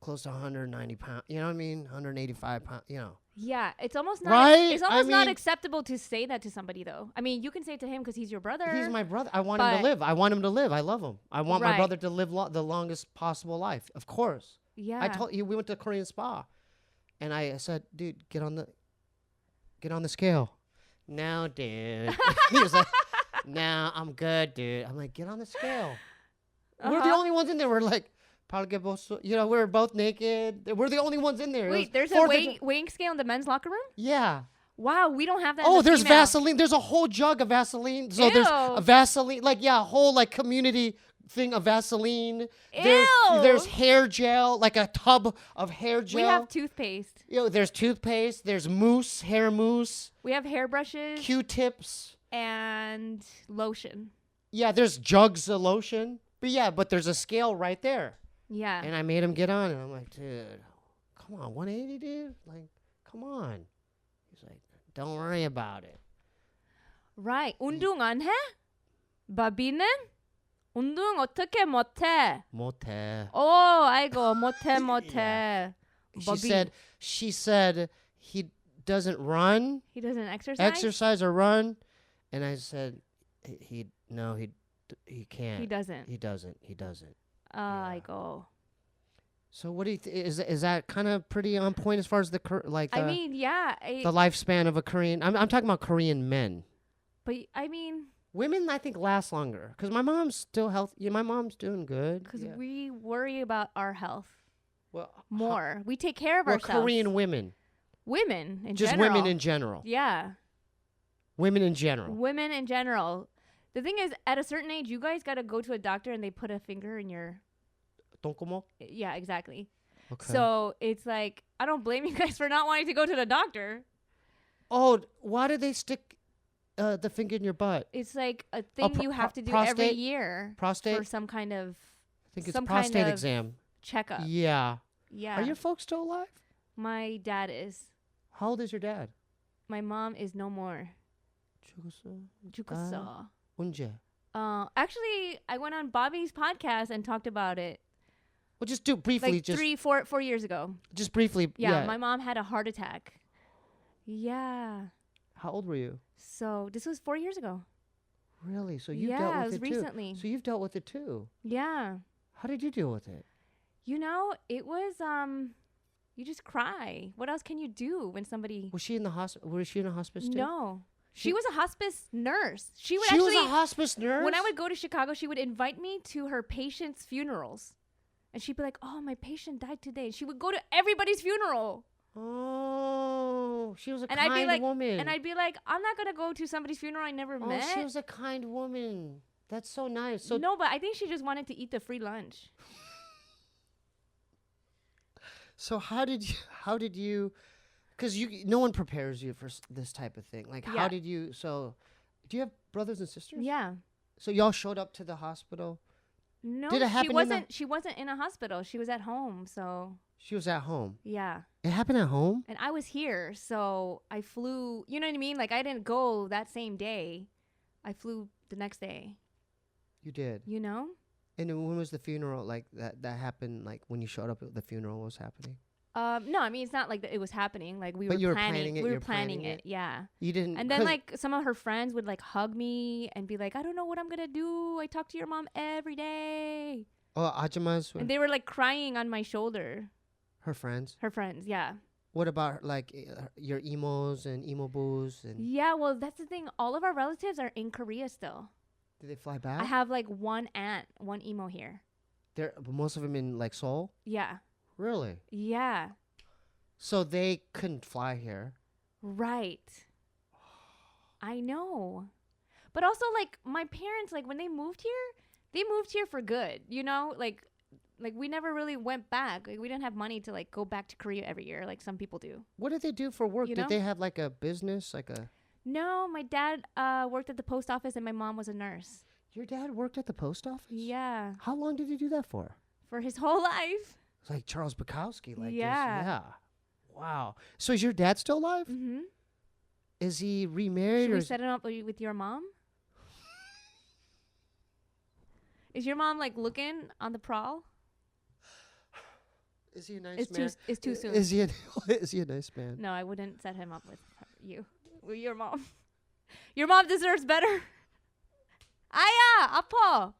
close to 190 pounds. You know what I mean? 185 pounds. You know. Yeah, it's almost not. Right? It's I almost not mean- acceptable to say that to somebody, though. I mean, you can say it to him because he's your brother. He's my brother. I want him to But- live. I want him to live. I love him. I want my Right. brother to live the longest possible life. Of course. Yeah. I told you we went to Korean spa, and I said, "Dude, get on the scale." No, dude. He was like, "No, I'm good, dude." I'm like, "Get on the scale." We're the Uh-huh. only ones in there. We're like, probably get both. We're both naked. We're the only ones in there. It Wait, was there's a fourth weighing scale in the men's locker room? Yeah. Wow, we don't have that. in Oh, the there's female. Vaseline. There's a whole jug of Vaseline. So there's a Ew. Vaseline, like a whole like community thing of Vaseline. There's Ew. hair gel, like a tub of hair gel. We have toothpaste. There's toothpaste. There's mousse, hair mousse, We have hairbrushes Q-tips. and lotion. Yeah, there's jugs of lotion. But there's a scale right there. Yeah. And I made him get on it. I'm like, dude, come on, 180, dude. Like, come on. He's like, don't worry about it. Right. 운동 안 해? 바비는? 운동 어떻게 못해? 못해. 아이고 못해. She said he doesn't run, He doesn't exercise. or run, and I said, he can't. He doesn't. He doesn't. I go. So what do you is that kind of pretty on point as far as the I mean, yeah. the lifespan of a Korean? I'm talking about Korean men. But I mean, Women, I think, last longer because my mom's still healthy. Yeah, my mom's doing good. because we worry about our health well, more. We take care of well, ourselves. Korean women, Women in just general. women in general. Yeah. Women in general. Women in general. The thing is, at a certain age, you guys got to go to a doctor and they put a finger in your... Tonkomo? Yeah, exactly. Okay. So it's like, I don't blame you guys for not wanting to go to the doctor. Oh, why did they stick the finger in your butt? It's like a thing you have to do every year. Prostate? For some kind of... I think it's some prostate kind of exam. checkup. Yeah. Yeah. Are your folks still alive? My dad is. How old is your dad? My mom is no more. Jukusa. Unje. Actually, I went on Bobby's podcast and talked about it. Well, just do briefly. Like just 4 years ago. Just briefly. Yeah, my mom had a heart attack. Yeah. How old were you? So this was 4 years ago. Really? So you Yeah, dealt it with was it recently. too. So you've dealt with it too. Yeah. How did you deal with it? You know, it was you just cry. What else can you do when somebody... Was she in the hospital? Was she in a hospice too? No. She was a hospice nurse. She was a hospice nurse? When I would go to Chicago, she would invite me to her patients' funerals. And she'd be like, oh, my patient died today. And she would go to everybody's funeral. Oh, she was a and kind I'd be like, woman. And I'd be like, I'm not going to go to somebody's funeral I never met. Oh, she was a kind woman. That's so nice. So no, but I think she just wanted to eat the free lunch. So how did you, because no one prepares you for this type of thing. Like, how did you, so do you have brothers and sisters? Yeah. So y'all showed up to the hospital? No, did it happen she wasn't in a hospital. She was at home, so. She was at home? Yeah. It happened at home? And I was here, so I flew, you know what I mean? Like, I didn't go that same day. I flew the next day. You did? You know? And then when was the funeral? Like, that happened, like, when you showed up at the funeral was happening? No, I mean, it's not like it was happening. Like, we but were planning it. We were planning it, yeah. You didn't... And then, like, some of her friends would, like, hug me and be like, I don't know what I'm going to do. I talk to your mom every day. Oh, Ajamas? And they were, like, crying on my shoulder. Her friends? Her friends, yeah. What about, like, your emos and emo boos? Yeah, well, that's the thing. All of our relatives are in Korea still. Did they fly back? I have, like, one aunt, one emo here. Most of them in, like, Seoul? Yeah. Really? Yeah. So they couldn't fly here. Right. I know. But also, like, my parents, like, when they moved here for good, you know? Like we never really went back. Like, we didn't have money to, like, go back to Korea every year like some people do. What did they do for work? You Did know? they have, like, a business? Like a... No, my dad worked at the post office and my mom was a nurse. Your dad worked at the post office? Yeah. How long did he do that for? For his whole life. It's like Charles Bukowski. Like Yeah. Yeah. Wow. So is your dad still alive? Mm-hmm. Is he remarried? Should or we set it up with your mom? Is your mom, like, looking on the prowl? Is he a nice man? It's too soon. Is he a nice man? No, I wouldn't set him up with with your mom. Your mom deserves better. Aya, apo.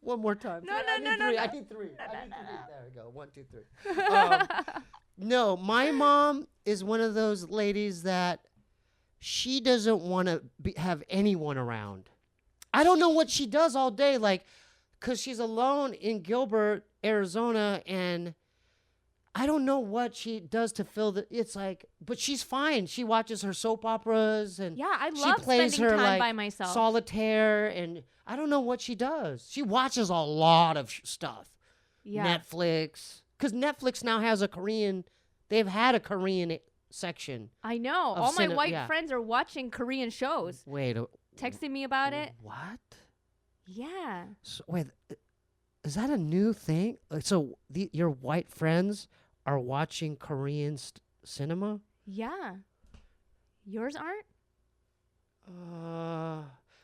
One more time. No. I need three. There we go. 1, 2, 3. No, my mom is one of those ladies that she doesn't want to have anyone around. I don't know what she does all day, like, because she's alone in Gilbert, Arizona, and I don't know what she does to fill it's like, but she's fine. She watches her soap operas and Yeah, I she love plays spending her, time like, by myself. solitaire, and I don't know what she does. She watches a lot of stuff. Yeah. Netflix, because Netflix now has they've had a Korean section. I know. Of All my cine- white yeah. friends are watching Korean shows. Wait. Texting me about it. What? Yeah. So, wait, is that a new thing? So your white friends are watching Korean cinema? Yeah. Yours aren't?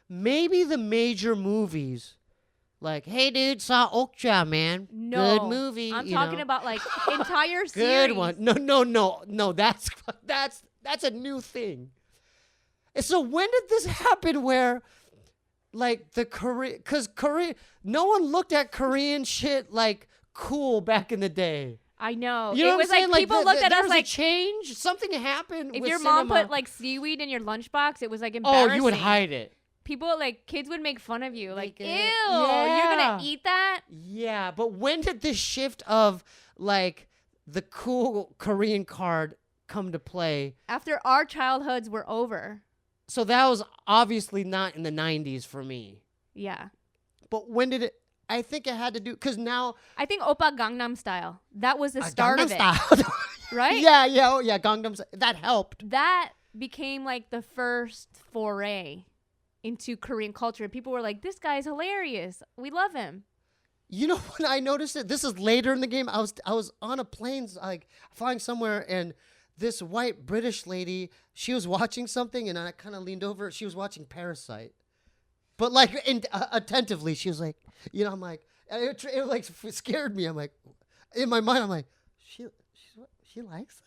Maybe the major movies. Like, hey, dude, saw Okja, man. No. Good movie. I'm you talking know. about, like, entire series. Good one. No. That's That's a new thing. And so when did this happen where, like, the Korean, because Korea, no one looked at Korean shit like cool back in the day. I know. You know It what was I'm saying? like people looked at there us was like, a change. Something happened. if with your mom cinema. put like seaweed in your lunchbox, it was like Oh, embarrassing. you would hide it. People, like, kids would make fun of you. Like, Like, ew, yeah. you're going to eat that? Yeah, but when did this shift of, like, the cool Korean card come to play? After our childhoods were over. So that was obviously not in the 90s for me. Yeah. But when did it? I think it had to do, because now. I think Oppa Gangnam Style. That was the start Gangnam of it. Style. Right? Yeah, oh yeah, Gangnam Style. That helped. That became like the first foray into Korean culture. People were like, this guy's hilarious. We love him. You know when I noticed it? This is later in the game. I was on a plane, like flying somewhere, and this white British lady, she was watching something, and I kind of leaned over. She was watching Parasite, but like attentively. She was like, you know, I'm like, it like scared me. I'm like, in my mind, I'm like, she likes that.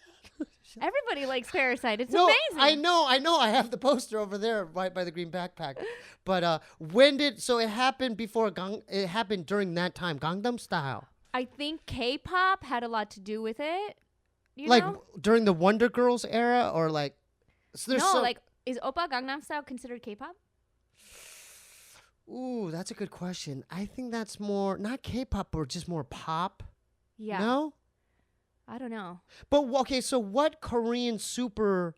Everybody likes Parasite. It's No, amazing. I know. I have the poster over there right by the green backpack. But when did it happened before it happened during that time, Gangnam Style? I think K-pop had a lot to do with it. You Like know? during the Wonder Girls era, or like Like, is Oppa Gangnam Style considered K-pop? Ooh, that's a good question. I think that's more not K-pop or just more pop. Yeah. No? I don't know. But okay, so what Korean super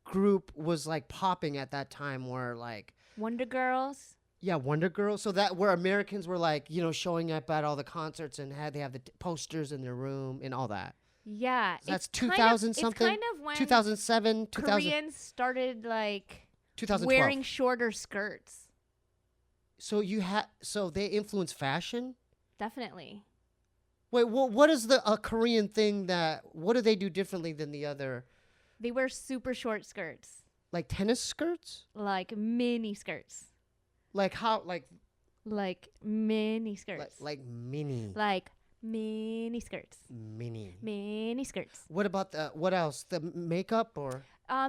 group was like popping at that time where like Wonder Girls. yeah, Wonder Girls. So that where Americans were like, you know, showing up at all the concerts and they have the posters in their room and all that. Yeah. So that's it's kind of- 2000 something? It's kind of when 2007, 2000, Koreans started like 2012. wearing shorter skirts. So so they influence fashion? Definitely. Wait, what is the Korean thing what do they do differently than the other? They wear super short skirts. Like tennis skirts? Like mini skirts. Like how, like Mini skirts. like mini. Like mini skirts. Mini. Mini skirts. What about what else? The makeup or?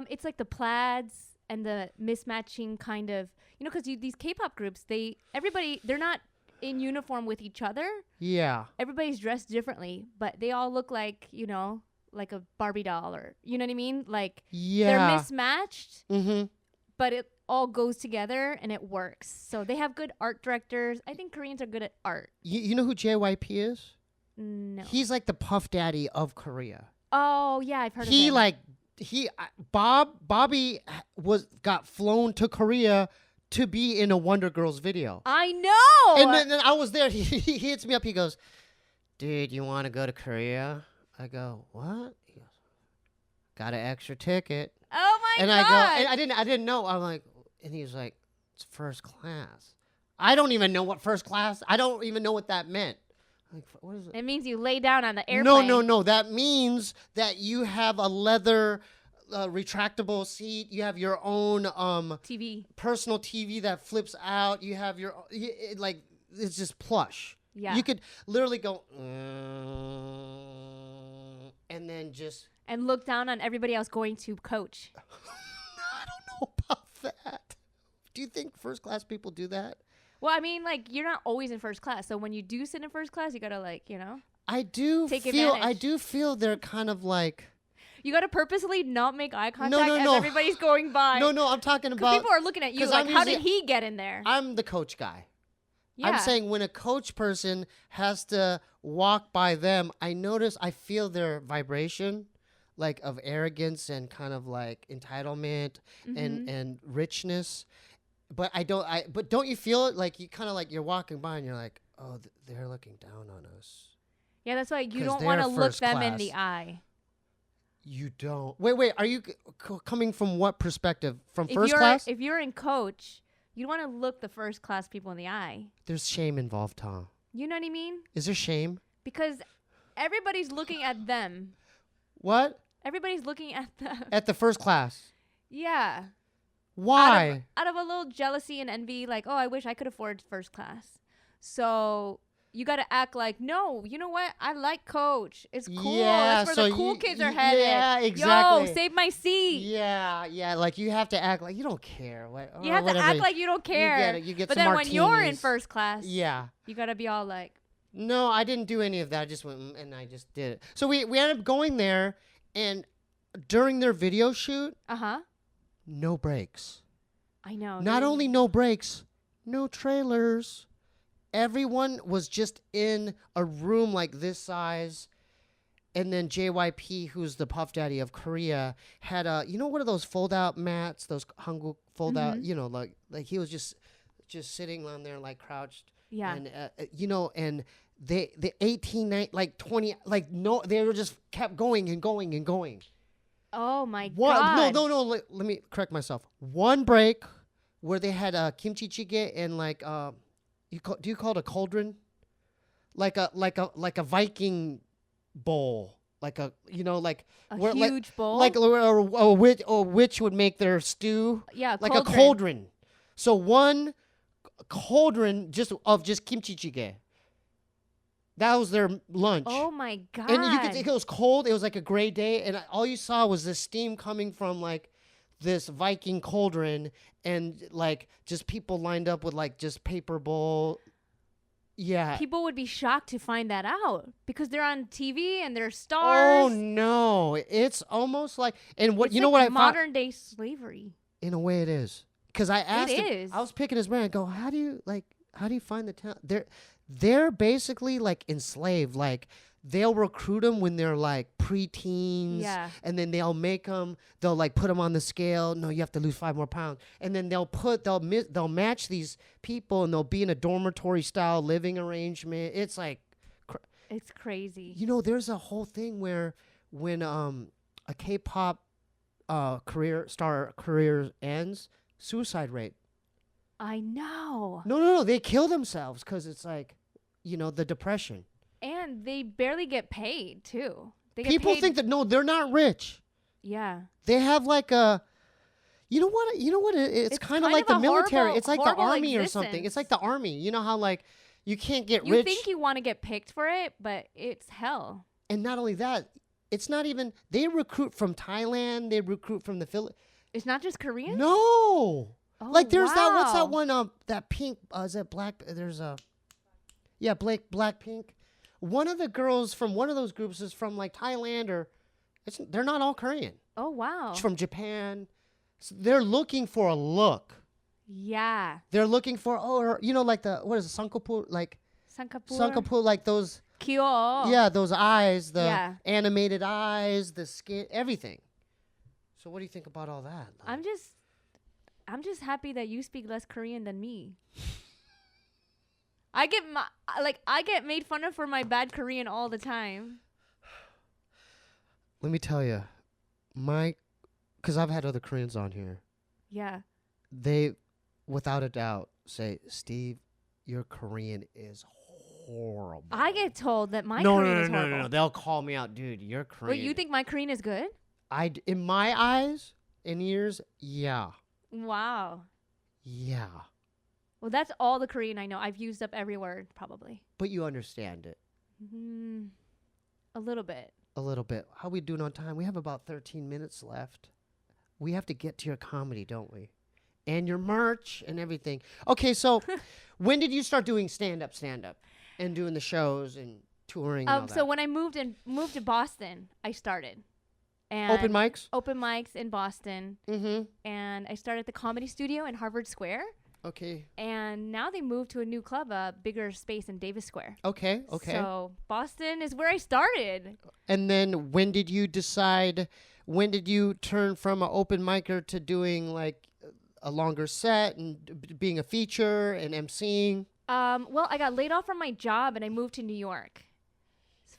It's like the plaids and the mismatching kind of, you know, because these K-pop groups, they're not in uniform with each other. Yeah. Everybody's dressed differently, but they all look like, you know, like a Barbie doll, or you know what I mean? Like they're mismatched, but it all goes together and it works. So they have good art directors. I think Koreans are good at art. You know who JYP is? No. He's like the Puff Daddy of Korea. Oh yeah, I've heard of him. Bobby got flown to Korea to be in a Wonder Girls video. I know. And then I was there. He hits me up. He goes, dude, you want to go to Korea? I go, what? He goes, got an extra ticket. Oh my And god. I go, and I didn't know. I'm like, and he was like, it's first class. I don't even know what first class. I don't even know what that meant. I'm like, what is it? It means you lay down on the airplane. No. That means that you have a leather retractable seat. You have your own TV. personal TV that flips out. You have your it's just plush. Yeah. You could literally go and then just And look down on everybody else going to coach. I don't know about that. Do you think first class people do that? Well, I mean, like, you're not always in first class. So when you do sit in first class, you gotta, like, you know, I do take feel advantage. they're kind of like you gotta purposely not make eye contact no, as no. everybody's going by. No, I'm talking Because about people are looking at you 'cause like, I'm how did usually- he get in there? I'm the coach guy. Yeah. I'm saying when a coach person has to walk by them, I feel their vibration, like of arrogance and kind of like entitlement and richness. But but don't you feel it? Like you kind of like you're walking by and you're like, oh, they're looking down on us. Yeah, that's why you 'Cause don't want to they're look first them in class. the eye. You don't. Wait. Are you coming from what perspective? From first class? If you're in coach, you want to look the first class people in the eye. There's shame involved, Tom. You know what I mean? Is there shame? Because everybody's looking at them. What? Everybody's looking at them. At the first class? Yeah. Why? Out of a little jealousy and envy, like, oh, I wish I could afford first class. So you got to act like, no, you know what? I like Coach. It's cool. Yeah, That's where so the cool you- kids are y- headed. yeah, exactly. Yo, save my seat. Yeah, like you have to act like you don't care. You have to act like you don't care. You get but some then when you're in martinis. first class, Yeah. you got to be all like, No, I didn't do any of that. I just went and I just did it. So we ended up going there, and during their video shoot, no breaks. I know. Not only no breaks, no trailers. Everyone was just in a room like this size. And then JYP, who's the Puff Daddy of Korea, had one of those fold-out mats, those Hanguk fold-out, like he was just sitting on there like crouched. Yeah. And and the 18, like 20, like no, they were just kept going and going and going. Oh my God. No. Let me correct myself. One break where they had kimchi jjigae and like do you call it a cauldron? Like a Viking bowl, like a huge bowl, like a witch would make their stew. Yeah, like a cauldron. So one cauldron of just kimchi jjigae. That was their lunch. Oh my God. And you could, it was cold. It was like a gray day, and all you saw was the steam coming from like this Viking cauldron, and like just people lined up with like just paper bowl. Yeah. People would be shocked to find that out because they're on TV and they're stars. Oh no, it's almost like, and what It's you know like what I found? modern day slavery. In a way, it is. Because I asked him, is. I was picking his brain. I go, how do you find the talent? They're basically like enslaved. Like they'll recruit them when they're like preteens. Yeah. And then they'll like put them on the scale. No, you have to lose 5 more pounds. And then they'll match these people, and they'll be in a dormitory style living arrangement. It's like, it's crazy. there's a whole thing where when a K-pop career ends, suicide rate. I know. No. They kill themselves because it's like, the depression. And they barely get paid too. People think that no, they're not rich. Yeah. They have like a, you know what? It's kind of like the military. horrible- It's like the horrible army or something. existence. It's like the army. You know how like you can't get You rich. think you want to get picked for it, but it's hell. And not only that, it's not even. They recruit from Thailand. They recruit from the Philippines. It's not just Korean? No. Oh, Like there's that. What's that wow. one? That pink. Is it black? There's a. Yeah, Blackpink. One of the girls from one of those groups is from like Thailand, or they're not all Korean. Oh, wow. It's from Japan. So they're looking for a look. Yeah. They're looking for like the what is it, Sankapu, like Sangapore. like those. Kyo. Yeah, those eyes, the Yeah. animated eyes, the skin, everything. So what do you think about all that? I'm just happy that you speak less Korean than me. I get made fun of for my bad Korean all the time. Let me tell you, because I've had other Koreans on here. Yeah. They, without a doubt, say, Steve, your Korean is horrible. I get told that my Korean is horrible. No. They'll call me out, dude. Your Korean. Wait, you think my Korean is good? In my eyes and ears, yeah. Wow. Yeah. Well, that's all the Korean I know. I've used up every word, probably. But you understand it. A little bit. A little bit. How we doing on time? We have about 13 minutes left. We have to get to your comedy, don't we? And your merch and everything. Okay, so when did you start doing stand-up and doing the shows and touring and all that? So when I moved to Boston, I started. And Open mics? Open mics in Boston. Mm-hmm. And I started at the Comedy Studio in Harvard Square. Okay. And now they moved to a new club, a bigger space in Davis Square. Okay. So Boston is where I started. And then when did you turn from an open micer to doing like a longer set and being a feature and emceeing? Well, I got laid off from my job and I moved to New York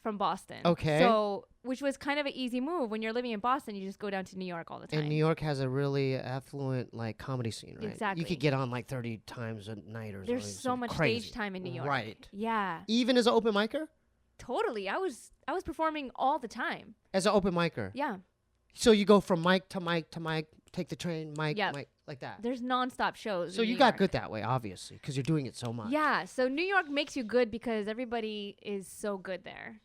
from Boston. Okay. So, which was kind of an easy move. When you're living in Boston, you just go down to New York all the time. And New York has a really affluent like comedy scene, right? Exactly. You could get on like 30 times a night or something. There's so much crazy. stage time in New York. Right. Yeah. Even as an open micer? Totally. I was performing all the time. As an open micer? Yeah. So you go from mic to mic to mic take the train, Mike, Yep. Mike, like that. There's nonstop shows. So in you New got York. good that way, obviously, because you're doing it so much. Yeah. So New York makes you good because everybody is so good there.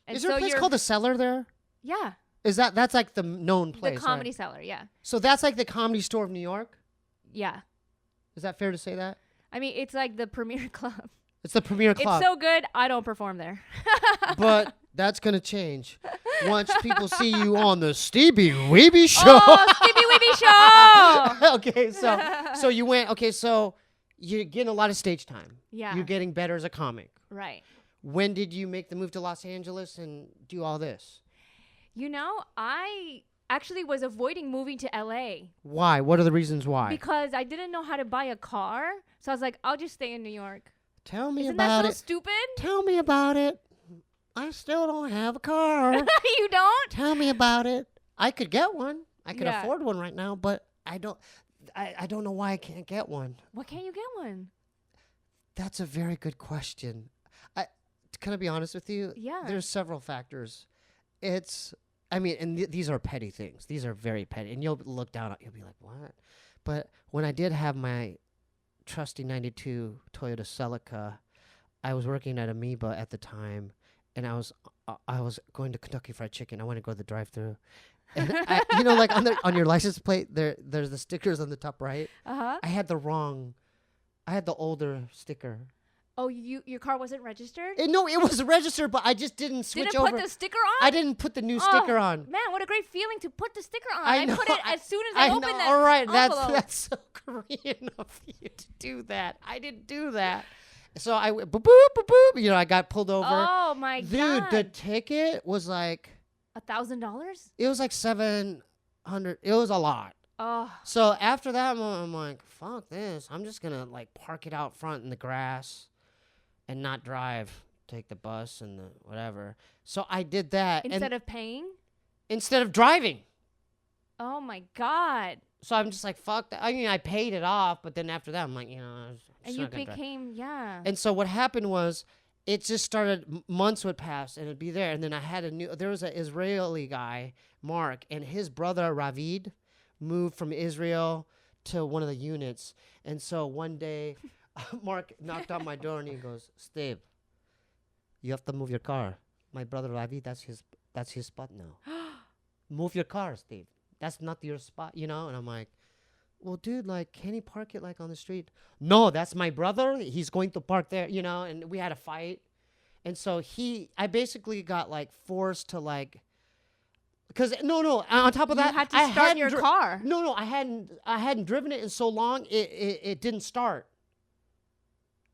And Is there so a place you're- called the Cellar there? Yeah. That's like the known place? The Comedy right? Cellar. Yeah. So that's like the Comedy Store of New York. Yeah. Is that fair to say that? I mean, it's like the premier club. It's the premier club. It's so good, I don't perform there. But that's gonna change once people see you on the Steebee Weebee Show. Oh, Steebee Weebee Show! Okay, so you went. Okay, so you're getting a lot of stage time. Yeah. You're getting better as a comic. Right. When did you make the move to Los Angeles and do all this? You know, I actually was avoiding moving to LA Why? What are the reasons why? because I didn't know how to buy a car. So I was like, I'll just stay in New York. Tell me Isn't about that so it. stupid? Tell me about it. I still don't have a car. You don't? Tell me about it. I could get one. I could Yeah. afford one right now, but I don't. I don't know why I can't get one. Why can't you get one? That's a very good question. Can I be honest with you? Yeah. There's several factors. I mean, and these are petty things. These are very petty. And you'll look down, you'll be like, what? But when I did have my trusty 92 Toyota Celica, I was working at Amoeba at the time, and I was going to Kentucky Fried Chicken. I wanted to go to the drive-thru. And like on your license plate, there's the stickers on the top right. Uh-huh. I had the older sticker. Oh, your car wasn't registered? No, it was registered, but I just didn't switch Didn't over. put the sticker on? I didn't put the new Oh, sticker on. Man, what a great feeling to put the sticker on. I know, put it as soon as I opened know. that All right, envelope. that's so Korean of you to do that. I didn't do that. So I went boop boop boop boop. I got pulled over. Oh my Dude, god. the ticket was like $1,000? it was like $700. It was a lot. Oh. So after that, I'm like, fuck this. I'm just gonna like park it out front in the grass, and not drive. Take the bus and the whatever. So I did that Instead of paying? instead of driving. Oh my god. So I'm just like, fuck that. I mean, I paid it off, but then after that, I'm like, I'm just And you not gonna drive. became, yeah. And so what happened was, it just started. Months would pass, and it'd be there. And then I had there was an Israeli guy, Mark, and his brother Ravid moved from Israel to one of the units. And so one day, Mark knocked on my door and he goes, Steve, you have to move your car. My brother Ravid, that's his spot now. Move your car, Steve. That's not your spot, And I'm like, well, dude, like, can he park it like on the street? No, that's my brother. He's going to park there, and we had a fight. And so I basically got like forced to like, because no, on top of You that, had to I start hadn't your car. No, I hadn't driven it in so long. It didn't start.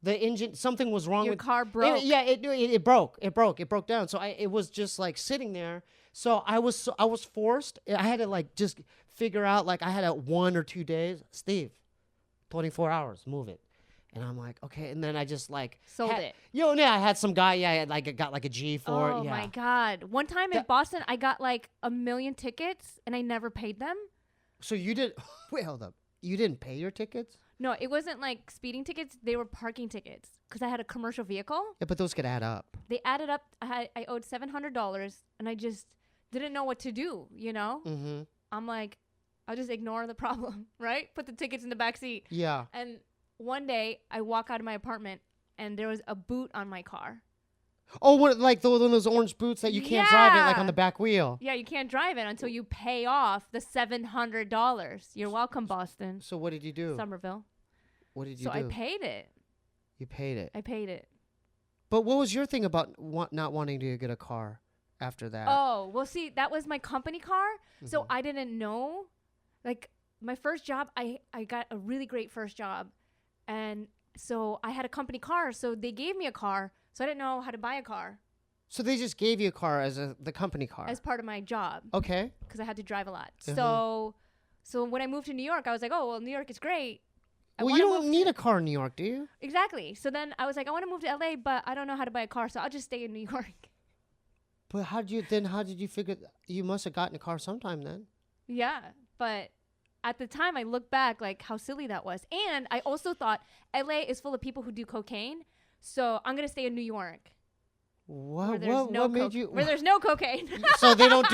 The engine, something was wrong Your with car broke. It broke. It broke down. So it was just like sitting there. So I was forced. I had to like just figure out, like, I had 1 or 2 days. Steve, 24 hours, move it. And I'm like, okay. And then I just like Sold it. I had some guy. Yeah, I got like a G for it. Oh Yeah. my god. One time in Boston, I got like 1 million tickets and I never paid them. So you did. Wait, hold up. You didn't pay your tickets? No, it wasn't like speeding tickets. They were parking tickets because I had a commercial vehicle. Yeah, but those could add up. They added up. I owed $700 and I just didn't know what to do, Mm-hmm. I'm like, I'll just ignore the problem, right? Put the tickets in the back seat. Yeah. And one day I walk out of my apartment and there was a boot on my car. Oh, what, like those orange boots that you can't drive it, like on the back wheel. Yeah, you can't drive it until you pay off the $700. You're welcome, Boston. So what did you do? Somerville. What did you So do? I paid it. You paid it. I paid it. But what was your thing about not wanting to get a car after that? Oh, well, see, that was my company car. So Mhm. I didn't know. Like, my first job, I got a really great first job. And so I had a company car. So they gave me a car. So I didn't know how to buy a car So they just gave you a car as the company car. as part of my job Okay. because I had to drive a lot. Uh-huh. So when I moved to New York, I was like, oh, well, New York is great. I Well, wanna you don't move need a car in New York, do you? Exactly. So then I was like, I want to move to LA, but I don't know how to buy a car. So I'll just stay in New York. But how did you figure? You must have gotten a car sometime then. Yeah. But at the time, I look back like how silly that was. And I also thought LA is full of people who do cocaine. So I'm going to stay in New York. What Where made you? Where there's no cocaine. So they don't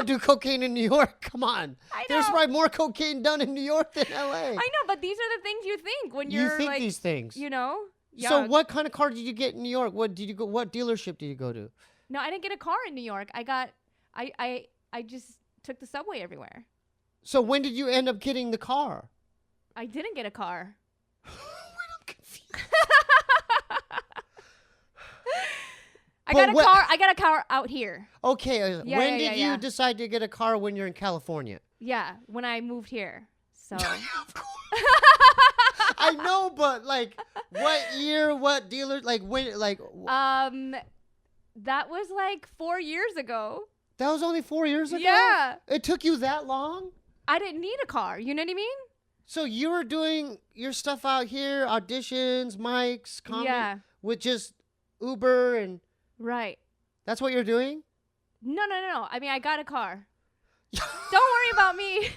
do cocaine in New York. Come on. I There's know. probably more cocaine done in New York than LA. I know, but these are the things you think when you're You think like, these things. you know. Yeah. So what kind of car did you get in New York? What dealership did you go to? No, I didn't get a car in New York. I just took the subway everywhere. So when did you end up getting the car? I didn't get a car. I'm confused. I But got a car out here. Okay, Yeah, when yeah, did yeah, you yeah. decide to get a car when you're in California? Yeah, when I moved here. So Of course. I know, but like, what year? What dealer? Like when? Like that was like 4 years ago. that was only 4 years ago. Yeah. It took you that long. I didn't need a car. You know what I mean? So you were doing your stuff out here, auditions, mics, comedy, Yeah. with just Uber, and Right. that's what you're doing? No. I mean, I got a car. Don't worry about me.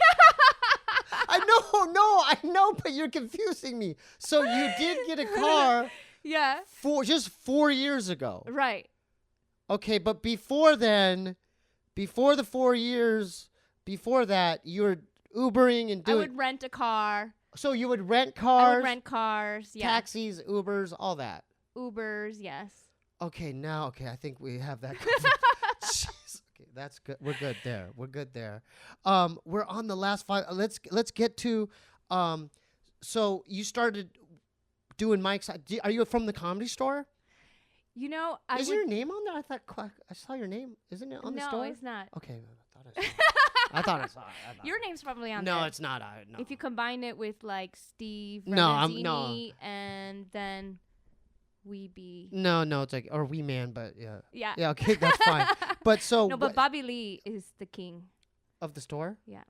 I know, but you're confusing me. So you did get a car Yeah. just 4 years ago. Right. Okay, but before then, before the 4 years, before that, you were Ubering and I doing. would rent a car. So you would rent I cars, would rent cars. Yeah. taxis, Ubers, all that. Ubers. Yes. Okay, I think we have that covered. Jeez, okay, that's good. We're good there. We're on the last five. Let's get to. So you started doing mics. Are you from the Comedy Store? You know, Is your name on there? I saw your name. Isn't it on the store? No, it's not. Okay, I thought I saw it. Your name's probably on there. No, it's not. No. If you combine it with like Steve No, Rannazzini and then Weebee. No, it's like or Wee Man, but yeah. Yeah. Yeah, okay, that's fine. But so No, but Bobby Lee is the king. of the store? Yeah.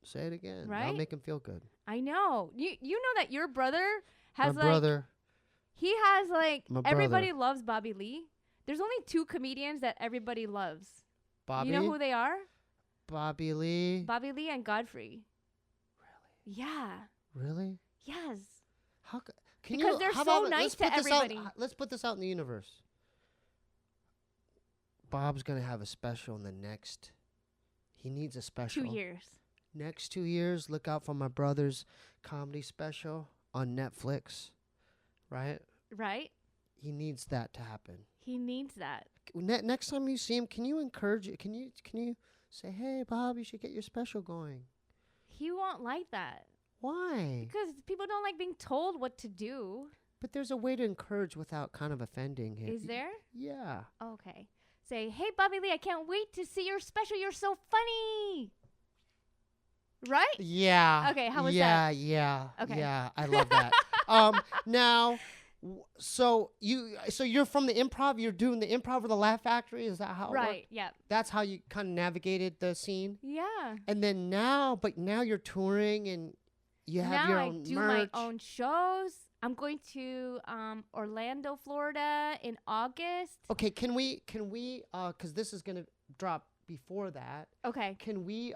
Say it again. Right? That'll make him feel good. I know. You know that your brother has My like brother. he has like My everybody brother. loves Bobby Lee. There's only 2 comedians that everybody loves. Bobby. You know who they are? Bobby Lee. Bobby Lee and Godfrey. Really? Yeah. Really? Yes. Can Because you, they're how so about, nice let's to put this everybody. let's put this out in the universe. Bob's gonna have a special in the next. He needs a special. 2 years. Next 2 years, look out for my brother's comedy special on Netflix. Right? Right? He needs that to happen. He needs that. Next time you see him, can you encourage it? Can you say, "Hey, Bob, you should get your special going"? He won't like that. Why? Because people don't like being told what to do. But there's a way to encourage without kind of offending him. Is there? Yeah. Okay. Say, hey, Bobby Lee, I can't wait to see your special. You're so funny. Right? Yeah. Okay, how was that? that? Yeah. Okay. Yeah, I love that. Now, so you're from the improv. You're doing the improv or the Laugh Factory. Is that how it Right. worked? Yeah. That's how you kind of navigated the scene. Yeah. And then now you're touring and you have Now your I own do merch. my own shows. I'm going to Orlando, Florida in August. Okay, can we because this is gonna drop before that. Okay. Can we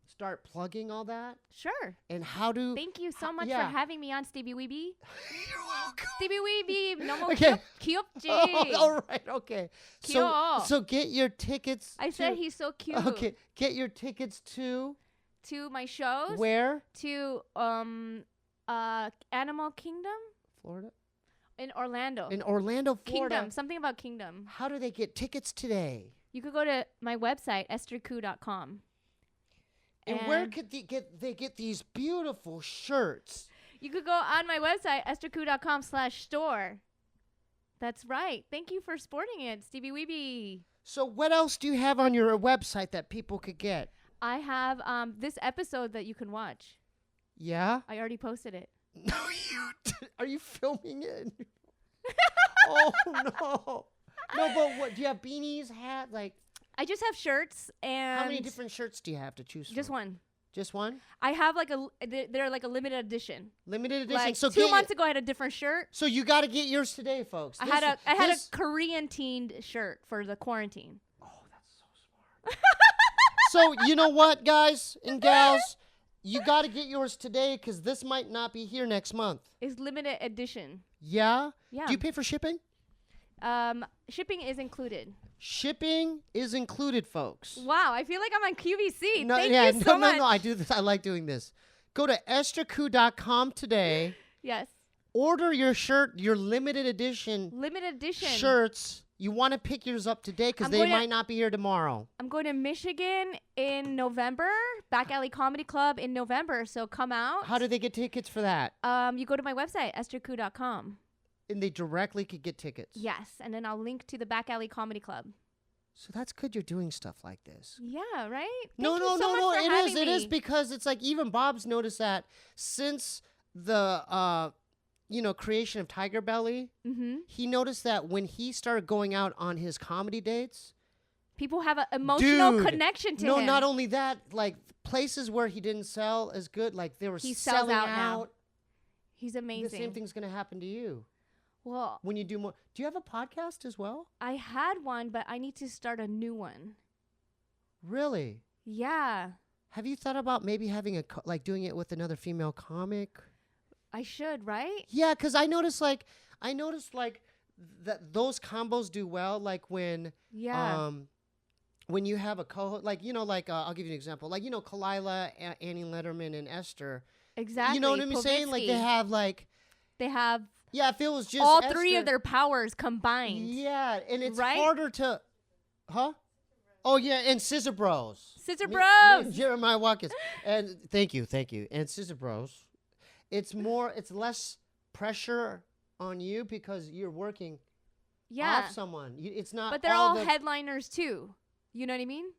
start plugging all that? Sure. And how do Thank you so much yeah. for having me on Steebee Weebee. You're welcome. Steebee Weebee. No more Okay. kyopji. Oh, all right, okay. Cute. So get your tickets. I said he's so cute. Okay, get your tickets to To my shows. where? To Animal Kingdom Florida. in Orlando. In Orlando, Florida. Kingdom. Something about Kingdom. How do they get tickets today? You could go to my website, estherku.com. And where could they get these beautiful shirts? You could go on my website, estherku.com/store. That's right. Thank you for sporting it, Steebee Weebee. So what else do you have on your website that people could get? I have this episode that you can watch. Yeah? I already posted it. No, are you filming it? Oh, no. No, but what, do you have beanies, hat, like? I just have shirts and... How many different shirts do you have to choose from? Just one. Just one? I have like they're like a limited edition. Limited edition. Like so 2 months ago I had a different shirt. So you got to get yours today, folks. I had a Korean themed shirt for the quarantine. Oh, that's so smart. So you know what, guys and gals? You got to get yours today because this might not be here next month. It's limited edition. Yeah? Yeah. Do you pay for shipping? Shipping is included. Shipping is included, folks. Wow, I feel like I'm on QVC. No, Thank you so much. No, I do this. I like doing this. Go to estherku.com today. Yes. Order your shirt, your limited edition shirts. You want to pick yours up today because they might not be here tomorrow. I'm going to Michigan in November, Back Alley Comedy Club in November, so come out. How do they get tickets for that? You go to my website, estherku.com. And they directly could get tickets. Yes, and then I'll link to the Back Alley Comedy Club. So that's good you're doing stuff like this. Yeah, right? No. It is because it's like even Bob's noticed that since the creation of Tiger Belly, he noticed that when he started going out on his comedy dates, people have an emotional connection to him. No, not only that, like places where he didn't sell as good, like they were selling out. Now. He's amazing. The same thing's going to happen to you. Well, when you do more, do you have a podcast as well? I had one, but I need to start a new one. Really? Yeah. Have you thought about maybe having doing it with another female comic? I should, right? Yeah, because I noticed that those combos do well. Like when you have a co-host, I'll give you an example. Like Kalila, Annie Letterman, and Esther. Exactly. You know what I'm saying? Like they have. Yeah, if it was just all Esther, three of their powers combined. Yeah, and it's harder to, Oh yeah, and Scissor Bros. Jeremiah Watkins, and thank you, and Scissor Bros. It's less pressure on you because you're working off someone. It's not. But they're all headliners too. You know what I mean?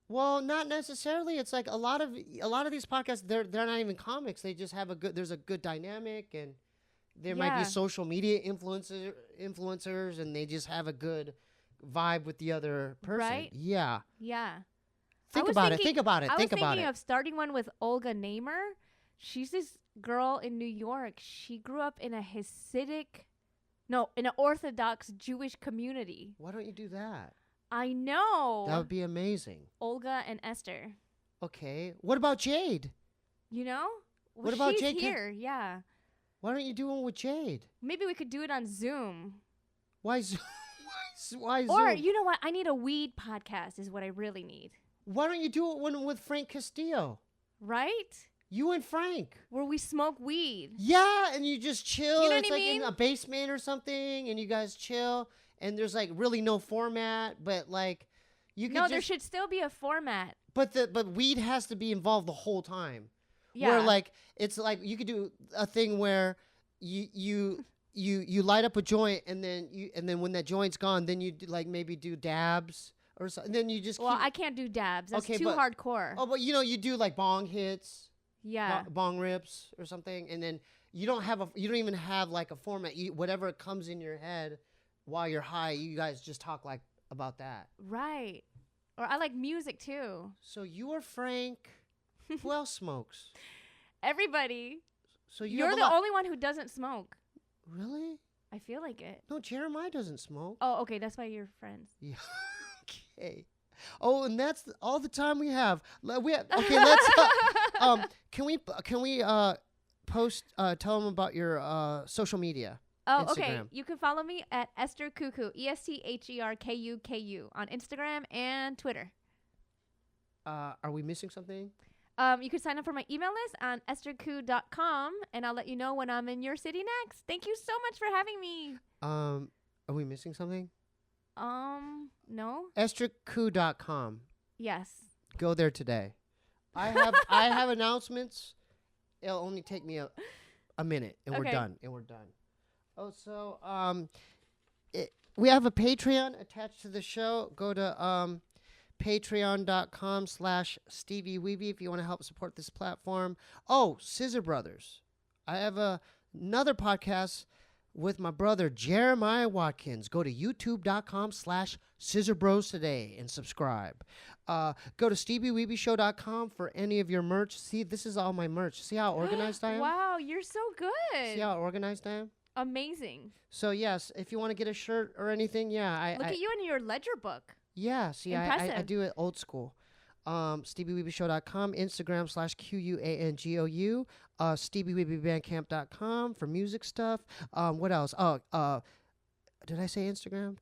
Well, not necessarily. It's like a lot of these podcasts. They're not even comics. They just have there's a good dynamic and. There might be social media influencers, and they just have a good vibe with the other person. Right? Yeah. Yeah. Think about it. I was thinking of starting one with Olga Namer. She's this girl in New York. She grew up in in an Orthodox Jewish community. Why don't you do that? I know. That would be amazing. Olga and Esther. Okay. What about Jade? You know? What about she's Jade? Here, yeah. Why don't you do one with Jade? Maybe we could do it on Zoom. Why Zoom? Why Zoom? Or, you know what? I need a weed podcast is what I really need. Why don't you do it with Frank Castillo? Right? You and Frank. Where we smoke weed. Yeah, and you just chill. You know it's what I like mean? in a basement or something, and you guys chill, and there's like really no format, but like you can there should still be a format. But weed has to be involved the whole time. Yeah. Where like it's like you could do a thing where you light up a joint and then when that joint's gone, then you maybe do dabs or something. Then you just I can't do dabs. That's too hardcore. Oh, but you do like bong hits. Yeah. Bong rips or something, and then you don't even have like a format. Whatever comes in your head while you're high, you guys just talk like about that. Right. Or I like music too. So you are Frank. Who else smokes? Everybody. So you're the only one who doesn't smoke. Really? I feel like it. No, Jeremiah doesn't smoke. Oh, okay. That's why you're friends. Yeah. Okay. Oh, and that's all the time we have. Let's. Can we post? Tell them about your social media. Oh, Instagram. Okay. You can follow me at Esther Ku, ESTHERKUKU on Instagram and Twitter. Are we missing something? You can sign up for my email list on estherku.com, and I'll let you know when I'm in your city next. Thank you so much for having me. Are we missing something? No. estherku.com. Yes. Go there today. I have announcements. It'll only take me a minute, and we're done. Oh, so we have a Patreon attached to the show. Go to patreon.com/Steebee Weebee if you want to help support this platform. Oh, Scissor Brothers. I have another podcast with my brother Jeremiah Watkins. Go to youtube.com/Scissor Bros today and subscribe. Go to SteebeeWeebieShow.com for any of your merch. See, this is all my merch. See how organized I am? Wow, you're so good. See how organized I am? Amazing. So, yes, if you want to get a shirt or anything, yeah. Look at you in your ledger book. Yeah, see, I do it old school. SteebeeWeebieShow.com, Instagram /QUANGOU, SteebeeWeebieBandcamp.com for music stuff. What else? Did I say Instagram?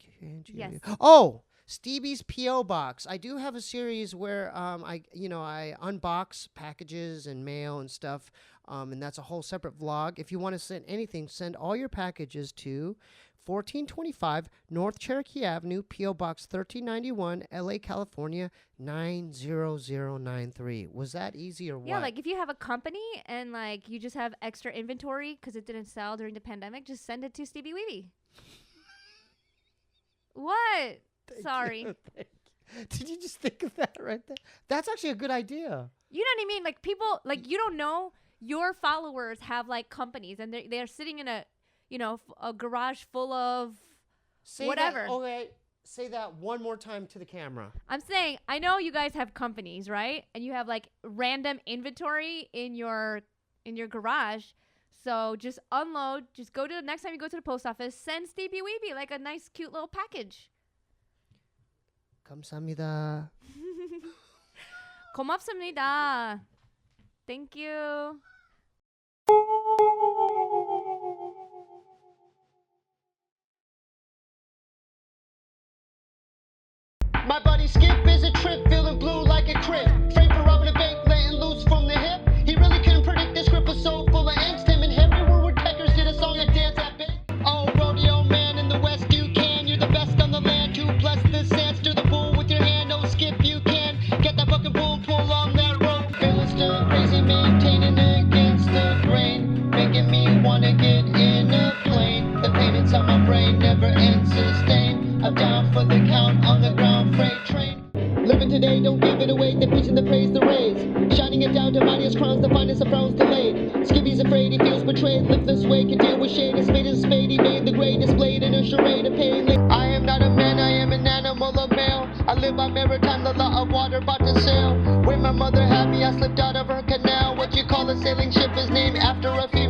Yes. Oh, Steebee's P.O. Box. I do have a series where I unbox packages and mail and stuff, and that's a whole separate vlog. If you want to send anything, send all your packages to 1425 North Cherokee Avenue, P.O. Box 1391, LA, California 90093. Was that easy or what? Yeah, like if you have a company and like you just have extra inventory because it didn't sell during the pandemic, just send it to Steebee Weebee. What? Sorry. Did you just think of that right there? That's actually a good idea. You know what I mean? Like people, like you don't know, your followers have like companies and they're sitting in a, a garage full of whatever. Say that one more time to the camera. I'm saying, I know you guys have companies, right? And you have like random inventory in your garage. So just unload, just go to the next time you go to the post office, send Steebee Weebee like a nice, cute little package. 감사합니다. 고맙습니다. Thank you. My buddy Skip is a trip, feeling blue like a crib. Framed for robbing a bank, letting loose from the hip. He really couldn't predict this script was so full of angst. Him and Henry were woodpeckers, did a song and dance at big. Oh, rodeo man in the West, you can. You're the best on the land to bless the sand. Stir the bull with your hand, oh Skip, you can. Get that fucking bull, pull on that rope. Feeling stir crazy, maintaining against the grain. Making me wanna get in a plane. The pain inside my brain never ends sustain. I'm down for the count on the ground freight train. Living today, don't give it away. They're preaching the praise, the raise. Shining it down to mightiest crowns, the finest of frowns delayed. Skippy's afraid, he feels betrayed. Live this way, can deal with shade. A spade is a spade, he made the greatest blade in a charade of pain. I am not a man, I am an animal, a male. I live by maritime, the law of water, about to sail. Where my mother had me, I slipped out of her canal. What you call a sailing ship is named after a female.